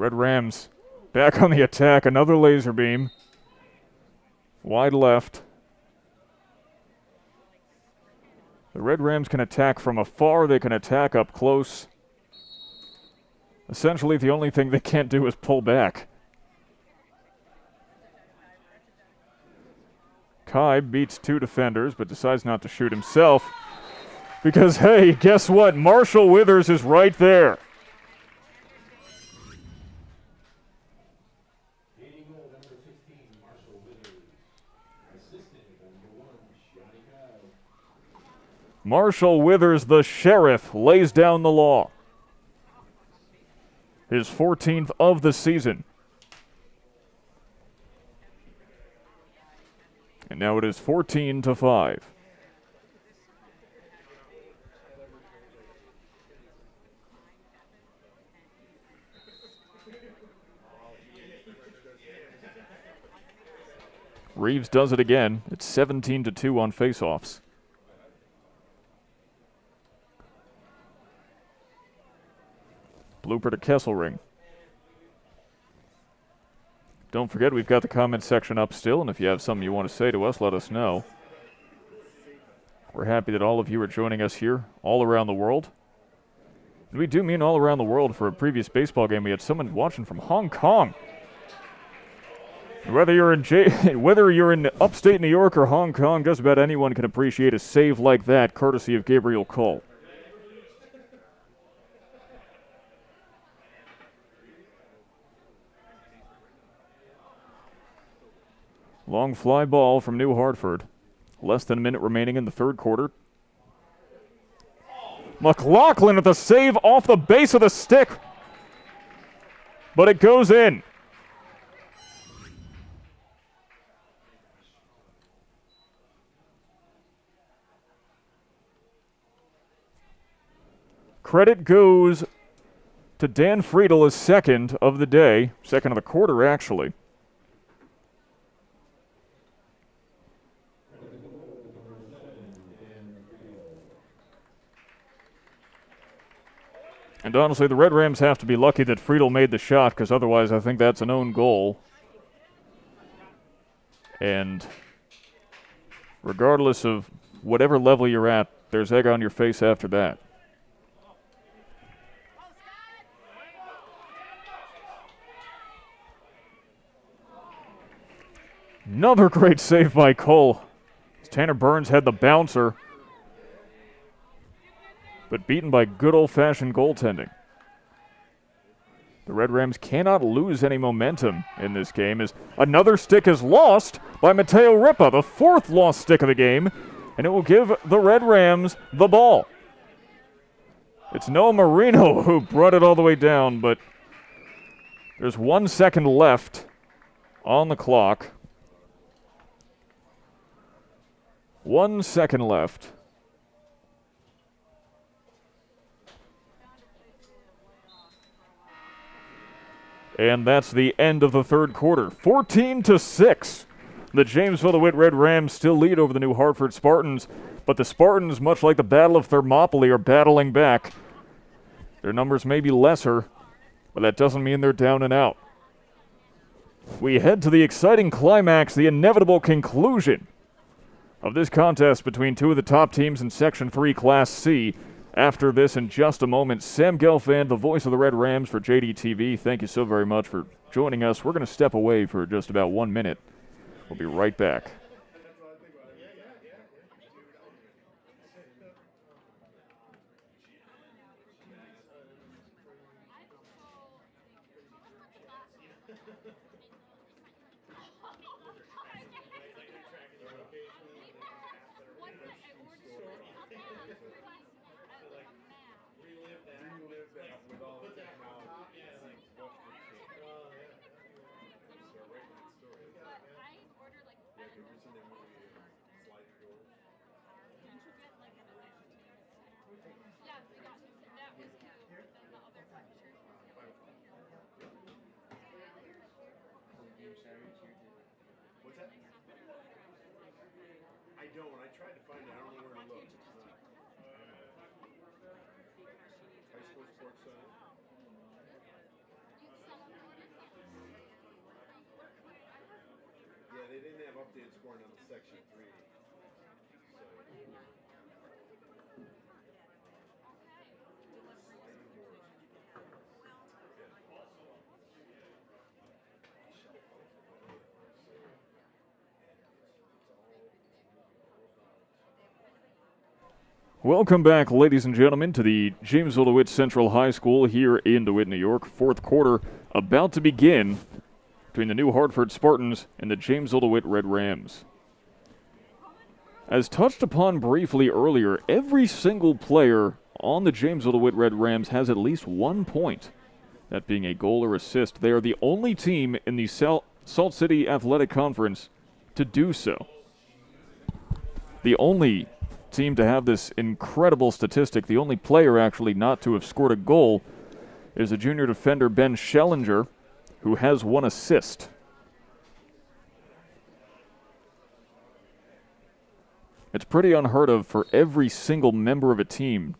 [SPEAKER 1] Red Rams back on the attack. Another laser beam. Wide left. The Red Rams can attack from afar. They can attack up close. Essentially, the only thing they can't do is pull back. Kai beats 2 defenders, but decides not to shoot himself. Because, hey, guess what? Marshall Withers is right there. Marshall Withers, the sheriff, lays down the law. His 14th of the season. And now it is 14-5. Reeves does it again. It's 17-2 on faceoffs. Blooper to Kesselring. Don't forget, we've got the comment section up still, and if you have something you want to say to us, let us know. We're happy that all of you are joining us here all around the world. And we do mean all around the world. For a previous baseball game, we had someone watching from Hong Kong. Whether you're in upstate New York or Hong Kong, just about anyone can appreciate a save like that, courtesy of Gabriel Cole. Long fly ball from New Hartford. Less than a minute remaining in the third quarter. McLaughlin with the save off the base of the stick. But it goes in. Credit goes to Dan Friedel, his second of the day. Second of the quarter, actually. And honestly, the Red Rams have to be lucky that Friedel made the shot, because otherwise I think that's an own goal. And regardless of whatever level you're at, there's egg on your face after that. Another great save by Cole. Tanner Burns had the bouncer, but beaten by good old-fashioned goaltending. The Red Rams cannot lose any momentum in this game, as another stick is lost by Mateo Ripa, the 4th lost stick of the game, and it will give the Red Rams the ball. It's Noah Marino who brought it all the way down, but there's 1 second left on the clock. 1 second left. And that's the end of the third quarter. 14-6. The Jamesville-DeWitt Red Rams still lead over the New Hartford Spartans, but the Spartans, much like the Battle of Thermopylae, are battling back. Their numbers may be lesser, but that doesn't mean they're down and out. We head to the exciting climax, the inevitable conclusion of this contest between two of the top teams in Section 3 Class C. After this, in just a moment, Sam Gelfand, the voice of the Red Rams for JDTV. Thank you so very much for joining us. We're going to step away for just about 1 minute. We'll be right back.
[SPEAKER 2] they didn't have updated scoring on the Section 3.
[SPEAKER 1] Welcome back, ladies and gentlemen, to the Jamesville-DeWitt Central High School here in DeWitt, New York. Fourth quarter about to begin between the new Hartford Spartans and the Jamesville-DeWitt Red Rams. As touched upon briefly earlier, every single player on the Jamesville-DeWitt Red Rams has at least 1 point, that being a goal or assist. They are the only team in the Salt City Athletic Conference to do so. The only team to have this incredible statistic, the only player actually not to have scored a goal, is a junior defender, Ben Schellinger, who has 1 assist. It's pretty unheard of for every single member of a team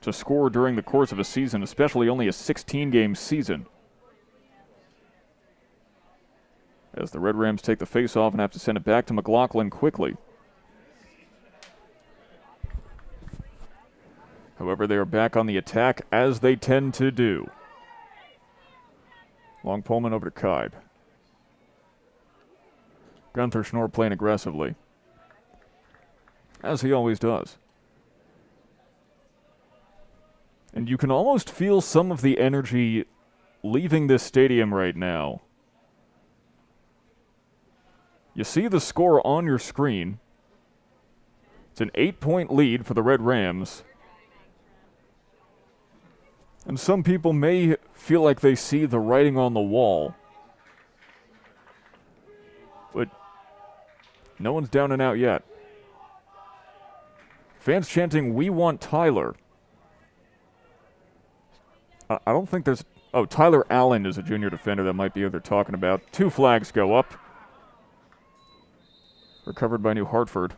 [SPEAKER 1] to score during the course of a season, especially only a 16-game season. As the Red Rams take the face-off and have to send it back to McLaughlin quickly. However, they are back on the attack, as they tend to do. Long Pullman over to Kaib. Gunther Schnorr playing aggressively, as he always does. And you can almost feel some of the energy leaving this stadium right now. You see the score on your screen. It's an 8-point lead for the Red Rams. And some people may feel like they see the writing on the wall. But no one's down and out yet. Fans chanting, "We want Tyler." I don't think there's... Oh, Tyler Allen is a junior defender. That might be who they're talking about. 2 flags go up. Recovered by New Hartford.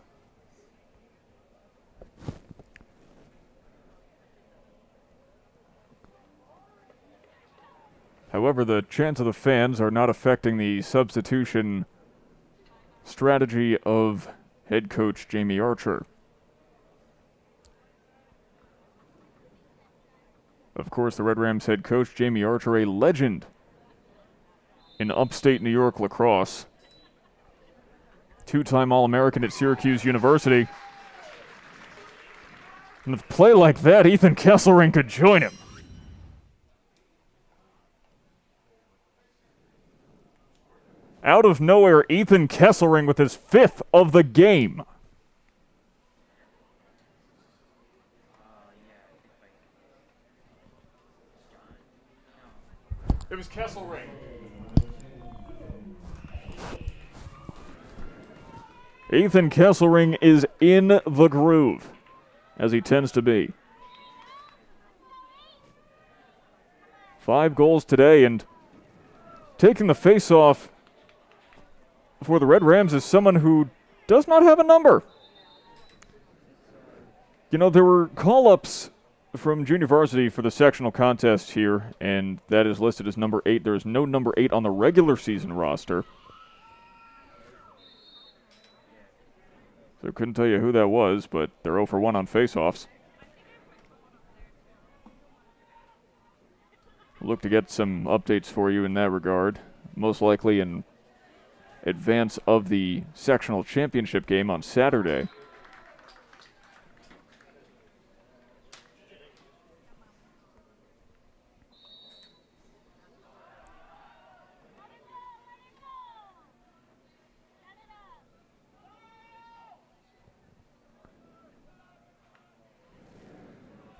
[SPEAKER 1] However, the chants of the fans are not affecting the substitution strategy of head coach Jamie Archer. Of course, the Red Rams head coach Jamie Archer, a legend in upstate New York lacrosse. 2-time All-American at Syracuse University. And with a play like that, Ethan Kesselring could join him. Out of nowhere, Ethan Kesselring with his 5th of the game. It was Kesselring. Ethan Kesselring is in the groove, as he tends to be. 5 goals today, and taking the face-off for the Red Rams is someone who does not have a number. You know, there were call-ups from junior varsity for the sectional contest here, and that is listed as number 8. There is no number 8 on the regular season roster. So couldn't tell you who that was, but they're 0 for 1 on face-offs. We'll look to get some updates for you in that regard, most likely in advance of the sectional championship game on Saturday.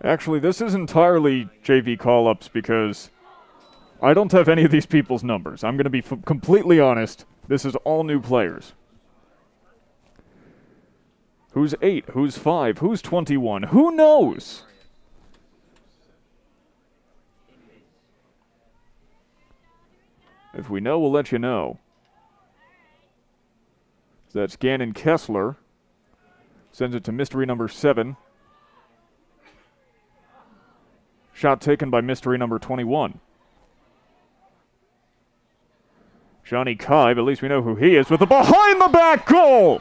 [SPEAKER 1] Actually, this is entirely JV call-ups because I don't have any of these people's numbers. I'm going to be completely honest. This is all new players. Who's 8? Who's 5? Who's 21? Who knows? If we know, we'll let you know. So that's Gannon Kessler. Sends it to mystery number 7. Shot taken by mystery number 21. Johnny Kibe, at least we know who he is, with a behind-the-back goal!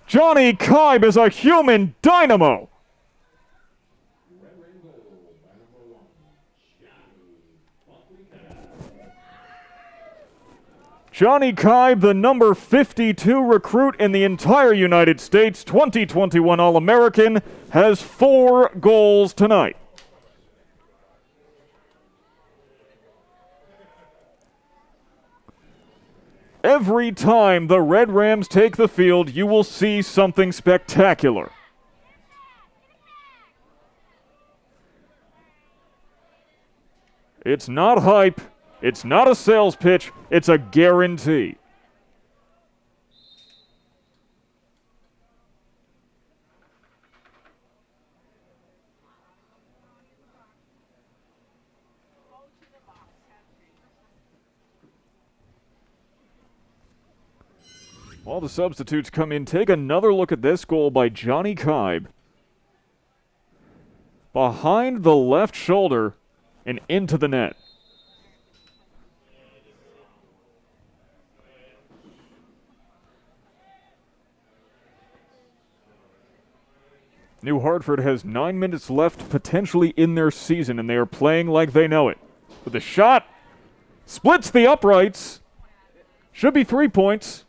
[SPEAKER 1] Johnny Kibe is a human dynamo! Johnny Kibe, the number 52 recruit in the entire United States, 2021 All-American, has 4 goals tonight. Every time the Red Rams take the field, you will see something spectacular. It's not hype. It's not a sales pitch, it's a guarantee. While the substitutes come in, take another look at this goal by Johnny Kibe. Behind the left shoulder and into the net. New Hartford has 9 minutes left potentially in their season, and they are playing like they know it. But the shot splits the uprights. Should be 3 points.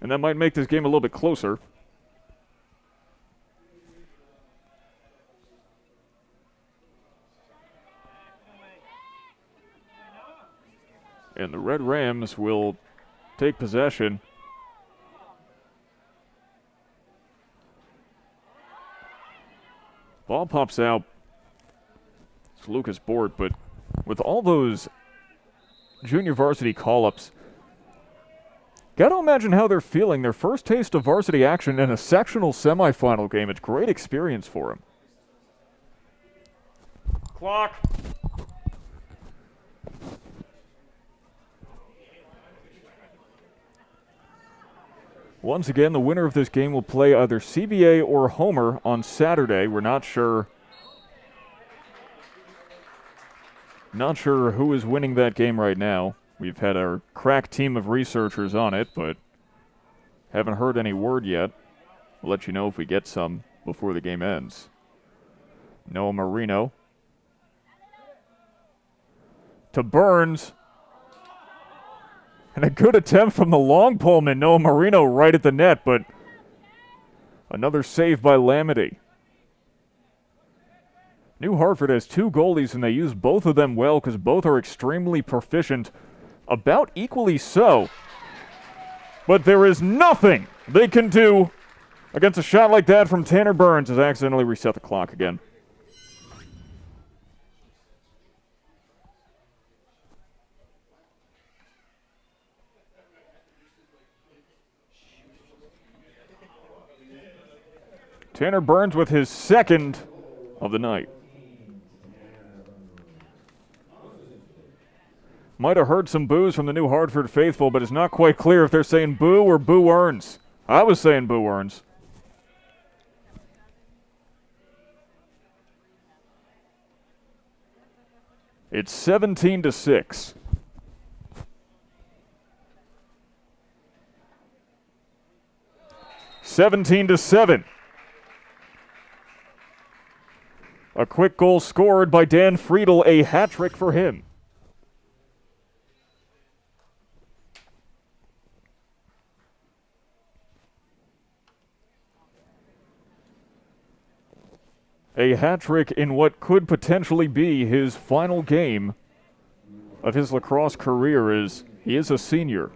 [SPEAKER 1] And that might make this game a little bit closer. And the Red Rams will take possession. Ball pops out. It's Lucas Bort, but with all those junior varsity call-ups, got to imagine how they're feeling. Their first taste of varsity action in a sectional semifinal game. It's great experience for them. Clock. Once again, the winner of this game will play either CBA or Homer on Saturday. We're not sure who is winning that game right now. We've had our crack team of researchers on it, but haven't heard any word yet. We'll let you know if we get some before the game ends. Noah Marino to Burns. And a good attempt from the long poleman, Noah Marino, right at the net, but another save by Lamity. New Hartford has 2 goalies, and they use both of them well because both are extremely proficient, about equally so. But there is nothing they can do against a shot like that from Tanner Burns, as I accidentally reset the clock again. Tanner Burns with his second of the night. Might have heard some boos from the New Hartford faithful, but it's not quite clear if they're saying boo or boo earns. I was saying boo earns. It's 17-6. (17-7). A quick goal scored by Dan Friedel, a hat trick for him. A hat trick in what could potentially be his final game of his lacrosse career, as he is a senior.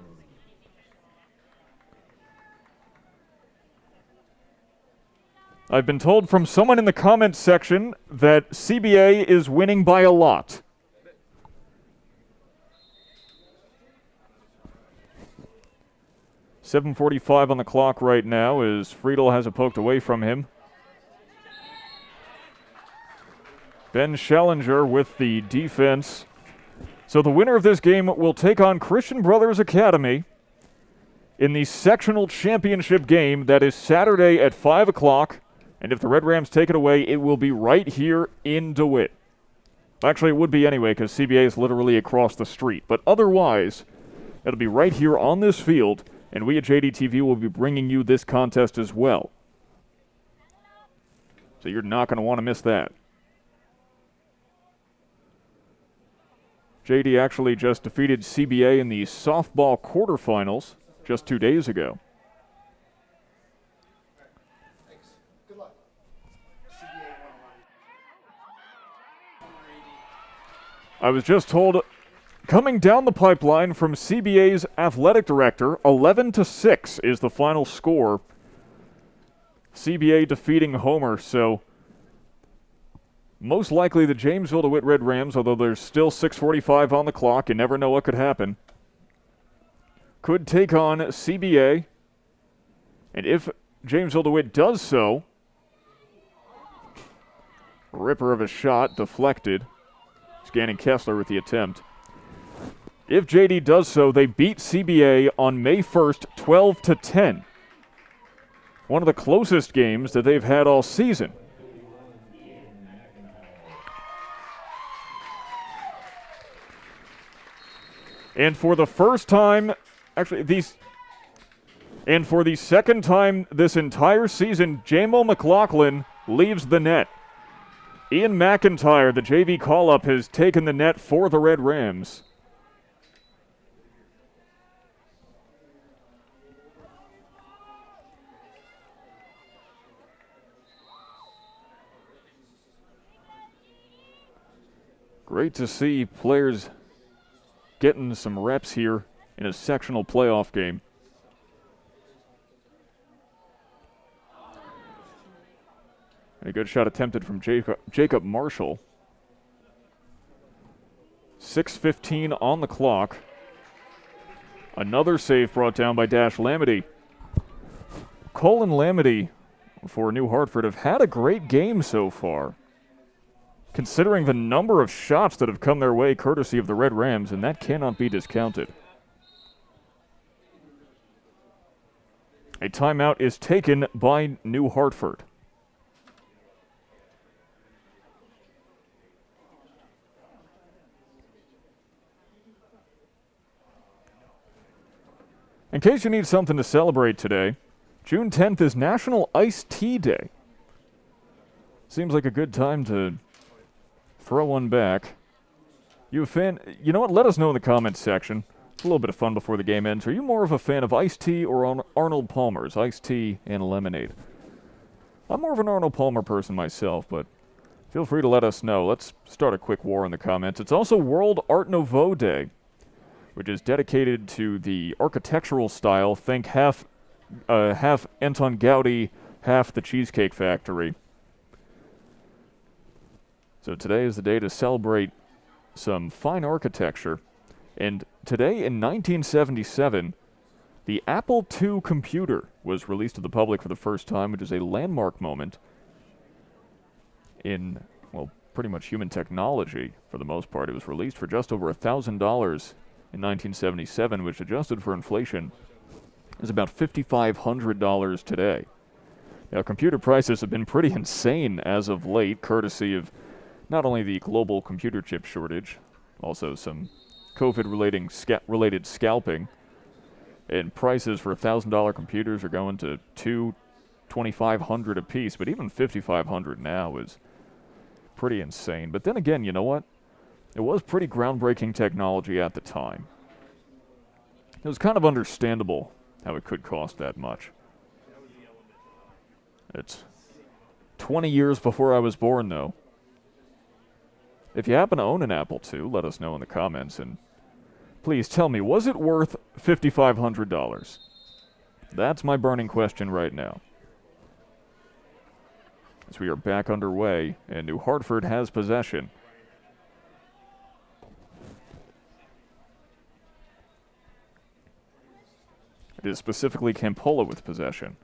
[SPEAKER 1] I've been told from someone in the comments section that CBA is winning by a lot. .7:45 on the clock right now as Friedel has it poked away from him. Ben Schellinger with the defense. So the winner of this game will take on Christian Brothers Academy in the sectional championship game that is Saturday at 5 o'clock And if the Red Rams take it away, it will be right here in DeWitt. Actually, it would be anyway because CBA is literally across the street. But otherwise, it'll be right here on this field, and we at JDTV will be bringing you this contest as well. So you're not going to want to miss that. JD actually just defeated CBA in the softball quarterfinals just 2 days ago.
[SPEAKER 2] Good luck.
[SPEAKER 1] I was just told, coming down the pipeline from CBA's athletic director, 11-6 is the final score. CBA defeating Homer, so most likely the Jamesville-DeWitt Red Rams, although there's still 6:45 on the clock, you never know what could happen, could take on CBA. And if Jamesville-DeWitt does so, ripper of a shot, deflected. Scanning Kessler with the attempt. If JD does so, they beat CBA on May 1st, 12-10. One of the closest games that they've had all season. And for the first time, and for the second time this entire season, Jamo McLaughlin leaves the net. Ian McIntyre, the JV call-up, has taken the net for the Red Rams. Great to see players getting some reps here in a sectional playoff game. A good shot attempted from Jacob Marshall. 6:15 on the clock. Another save brought down by Dash Lamity. Cole and Lamity for New Hartford have had a great game so far, considering the number of shots that have come their way courtesy of the Red Rams, and that cannot be discounted. A timeout is taken by New Hartford. In case you need something to celebrate today, June 10th is National Iced Tea Day. Seems like a good time to throw one back. You a fan? You know what? Let us know in the comments section. It's a little bit of fun before the game ends. Are you more of a fan of iced tea or Arnold Palmer's iced tea and lemonade? I'm more of an Arnold Palmer person myself, but feel free to let us know. Let's start a quick war in the comments. It's also World Art Nouveau Day, which is dedicated to the architectural style. Think half Anton Gaudi, half the Cheesecake Factory. So today is the day to celebrate some fine architecture. And today in 1977, the Apple II computer was released to the public for the first time, which is a landmark moment in, well, pretty much human technology for the most part. It was released for just over $1,000 in 1977, which adjusted for inflation is about $5,500 today. Now, computer prices have been pretty insane as of late, courtesy of not only the global computer chip shortage, also some COVID-related scalping, and prices for $1,000 computers are going to $2,500 a piece, but even $5,500 now is pretty insane. But then again, you know what? It was pretty groundbreaking technology at the time. It was kind of understandable how it could cost that much. It's 20 years before I was born, though. If you happen to own an Apple II, let us know in the comments, and please tell me, was it worth $5,500? That's my burning question right now. As we are back underway, and New Hartford has possession. It is specifically Campola with possession.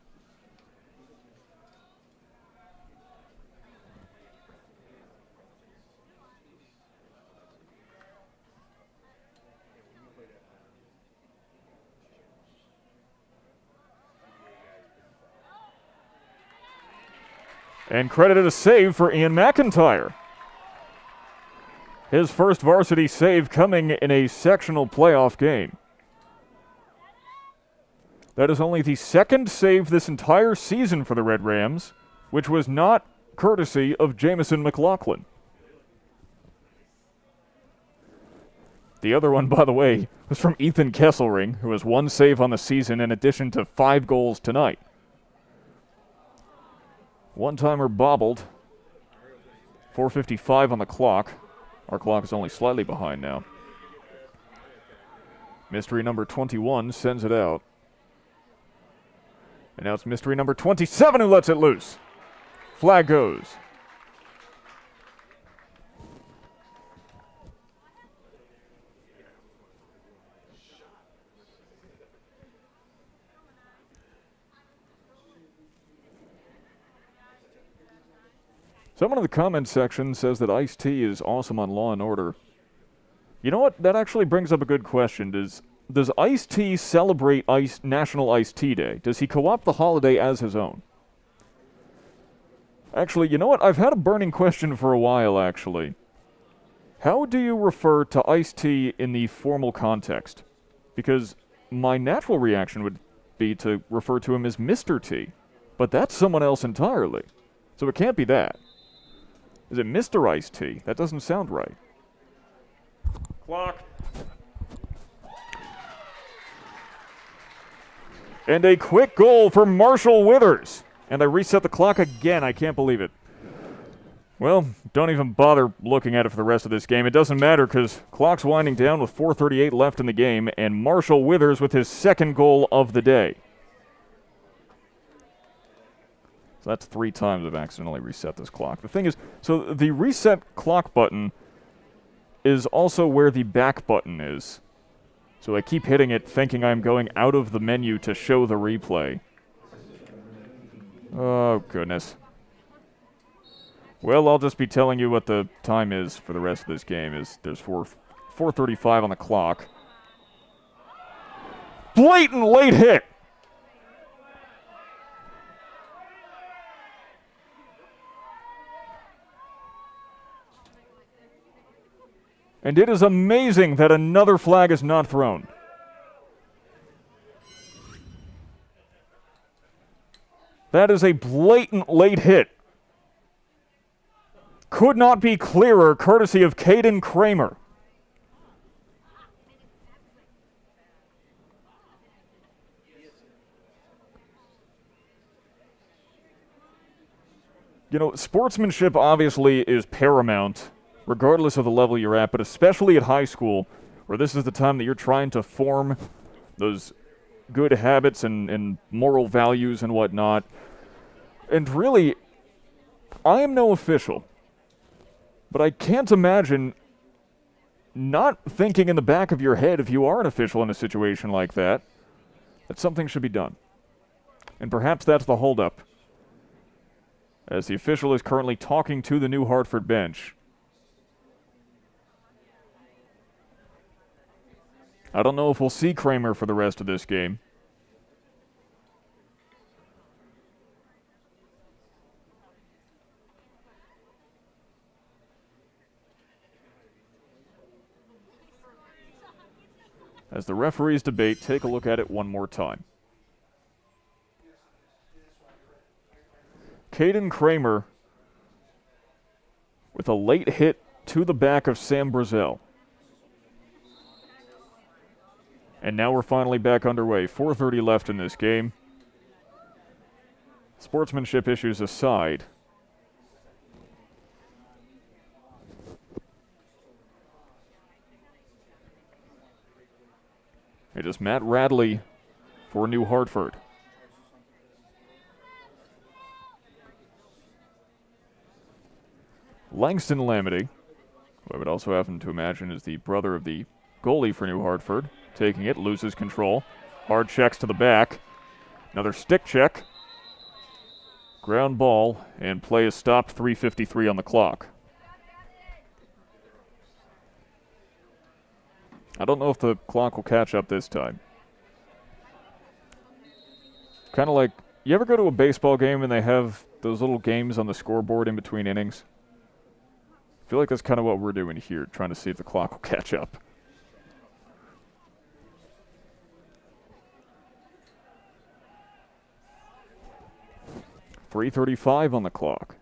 [SPEAKER 1] And credited a save for Ian McIntyre. His first varsity save coming in a sectional playoff game. That is only the second save this entire season for the Red Rams, which was not courtesy of Jamison McLaughlin. The other one, by the way, was from Ethan Kesselring, who has one save on the season in addition to 5 goals tonight. One-timer bobbled. 4:55 on the clock. Our clock is only slightly behind now. Mystery number 21 sends it out. And now it's mystery number 27 who lets it loose. Flag goes. Someone in the comments section says that Ice-T is awesome on Law & Order. You know what? That actually brings up a good question. Does Ice-T celebrate National Ice-T Day? Does he co-opt the holiday as his own? Actually, you know what? I've had a burning question for a while, actually. How do you refer to Ice-T in the formal context? Because my natural reaction would be to refer to him as Mr. T, but that's someone else entirely. So it can't be that. Is it Mr. Ice-T? That doesn't sound right. Clock. And a quick goal for Marshall Withers. And I reset the clock again. I can't believe it. Well, don't even bother looking at it for the rest of this game. It doesn't matter because clock's winding down with 4:38 left in the game, and Marshall Withers with his second goal of the day. So that's 3 times I've accidentally reset this clock. The thing is, so the reset clock button is also where the back button is. So I keep hitting it thinking I'm going out of the menu to show the replay. Oh, goodness. Well, I'll just be telling you what the time is for the rest of this game. There's 4:35 on the clock. Blatant late hit! And it is amazing that another flag is not thrown. That is a blatant late hit. Could not be clearer, courtesy of Caden Kramer. You know, sportsmanship obviously is paramount, regardless of the level you're at, but especially at high school, where this is the time that you're trying to form those good habits and moral values and whatnot. And really, I am no official, but I can't imagine not thinking in the back of your head, if you are an official in a situation like that, that something should be done. And perhaps that's the holdup, as the official is currently talking to the new Hartford bench. I don't know if we'll see Kramer for the rest of this game. As the referees debate, take a look at it one more time. Caden Kramer with a late hit to the back of Sam Brazel. And now we're finally back underway. 4:30 left in this game. Sportsmanship issues aside, it is Matt Radley for New Hartford. Langston Lamity, who I would also happen to imagine is the brother of the goalie for New Hartford, taking it, loses control. Hard checks to the back. Another stick check. Ground ball, and play is stopped. 3:53 on the clock. I don't know if the clock will catch up this time. Kind of like, you ever go to a baseball game and they have those little games on the scoreboard in between innings. I feel like that's kind of what we're doing here, trying to see if the clock will catch up. .335 on the clock.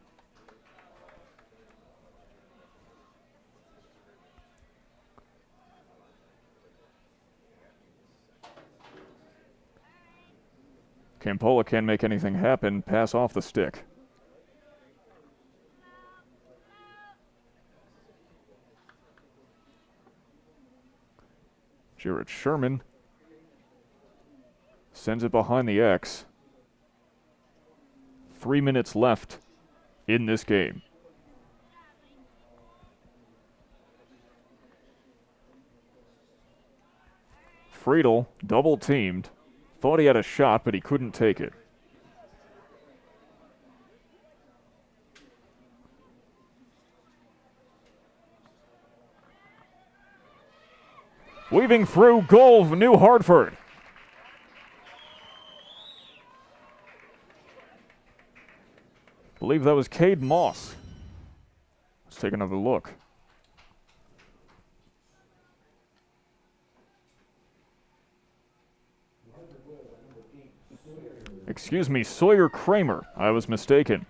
[SPEAKER 1] Campola can't make anything happen. Pass off the stick. Jarrett Sherman sends it behind the X. 3 minutes left in this game. Friedel double teamed. Thought he had a shot, but he couldn't take it. Weaving through, goal of New Hartford. I believe that was Cade Moss. Let's take another look. Excuse me, Sawyer Kramer. I was mistaken.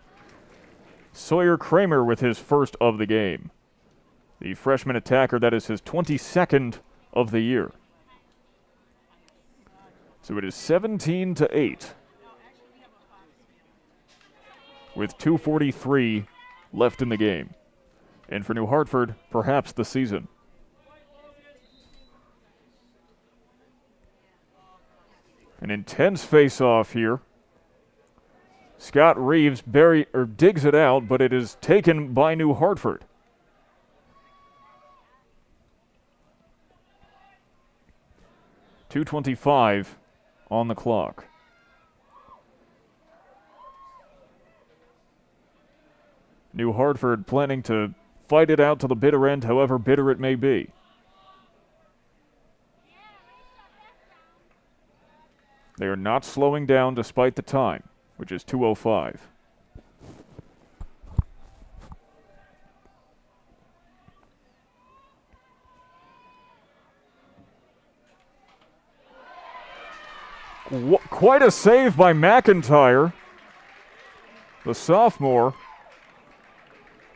[SPEAKER 1] Sawyer Kramer with his first of the game. The freshman attacker, that is his 22nd of the year. So it is 17-8. With 2:43 left in the game. And for New Hartford, perhaps the season. An intense face-off here. Scott Reeves digs it out, but it is taken by New Hartford. .225 on the clock. New Hartford planning to fight it out to the bitter end, however bitter it may be. They are not slowing down despite the time, which is 2:05. Quite a save by McIntyre, the sophomore.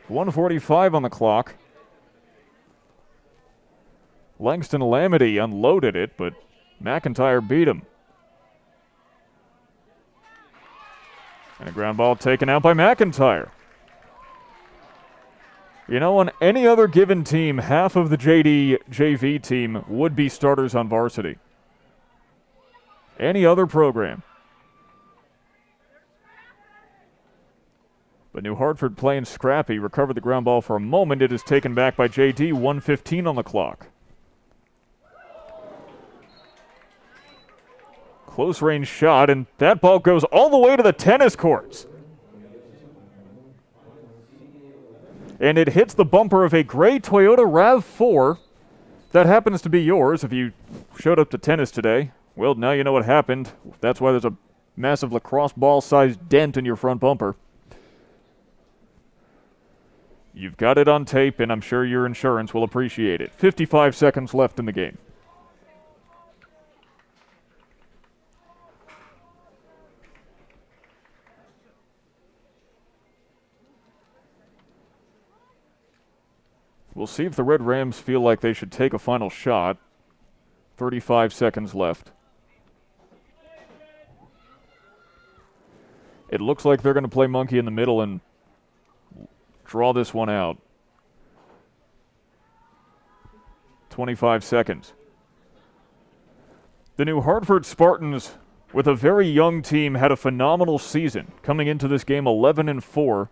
[SPEAKER 1] 1:45 on the clock. Langston Lamity unloaded it, but McIntyre beat him. And a ground ball taken out by McIntyre. You know, on any other given team, half of the JD JV team would be starters on varsity. Any other program. But New Hartford playing scrappy, recovered the ground ball for a moment. It is taken back by JD, 1:15 on the clock. Close range shot, and that ball goes all the way to the tennis courts. And it hits the bumper of a gray Toyota RAV4 that happens to be yours if you showed up to tennis today. Well, now you know what happened. That's why there's a massive lacrosse ball-sized dent in your front bumper. You've got it on tape, and I'm sure your insurance will appreciate it. 55 seconds left in the game. We'll see if the Red Rams feel like they should take a final shot. 35 seconds left. It looks like they're going to play monkey in the middle and draw this one out. 25 seconds. The New Hartford Spartans, with a very young team, had a phenomenal season. Coming into this game 11-4.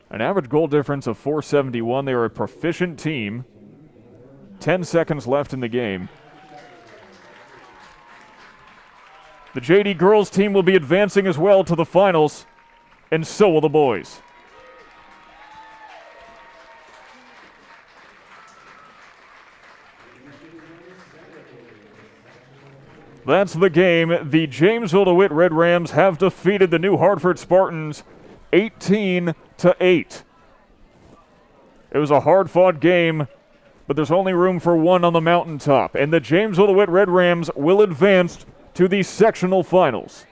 [SPEAKER 1] An average goal difference of .471. They are a proficient team. 10 seconds left in the game. The JD girls team will be advancing as well to the finals, and so will the boys. That's the game. The Jamesville-DeWitt Red Rams have defeated the New Hartford Spartans 18-8. It was a hard-fought game, but there's only room for one on the mountaintop, and the Jamesville-DeWitt Red Rams will advance to the sectional finals.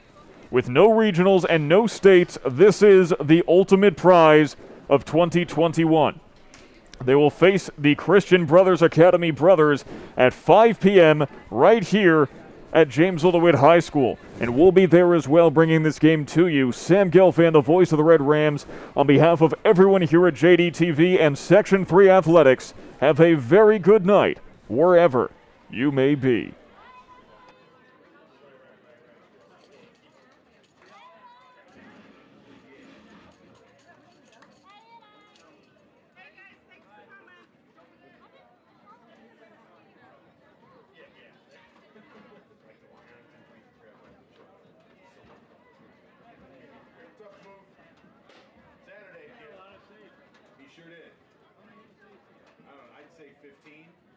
[SPEAKER 1] With no regionals and no states, this is the ultimate prize of 2021. They will face the Christian Brothers Academy Brothers at 5 p.m. right here at Jamesville-DeWitt High School. And we'll be there as well, bringing this game to you. Sam Gelfand, the voice of the Red Rams, on behalf of everyone here at JDTV and Section 3 Athletics, have a very good night, wherever you may be.
[SPEAKER 3] Saturday, kid. He sure did. I don't know, I'd say 15.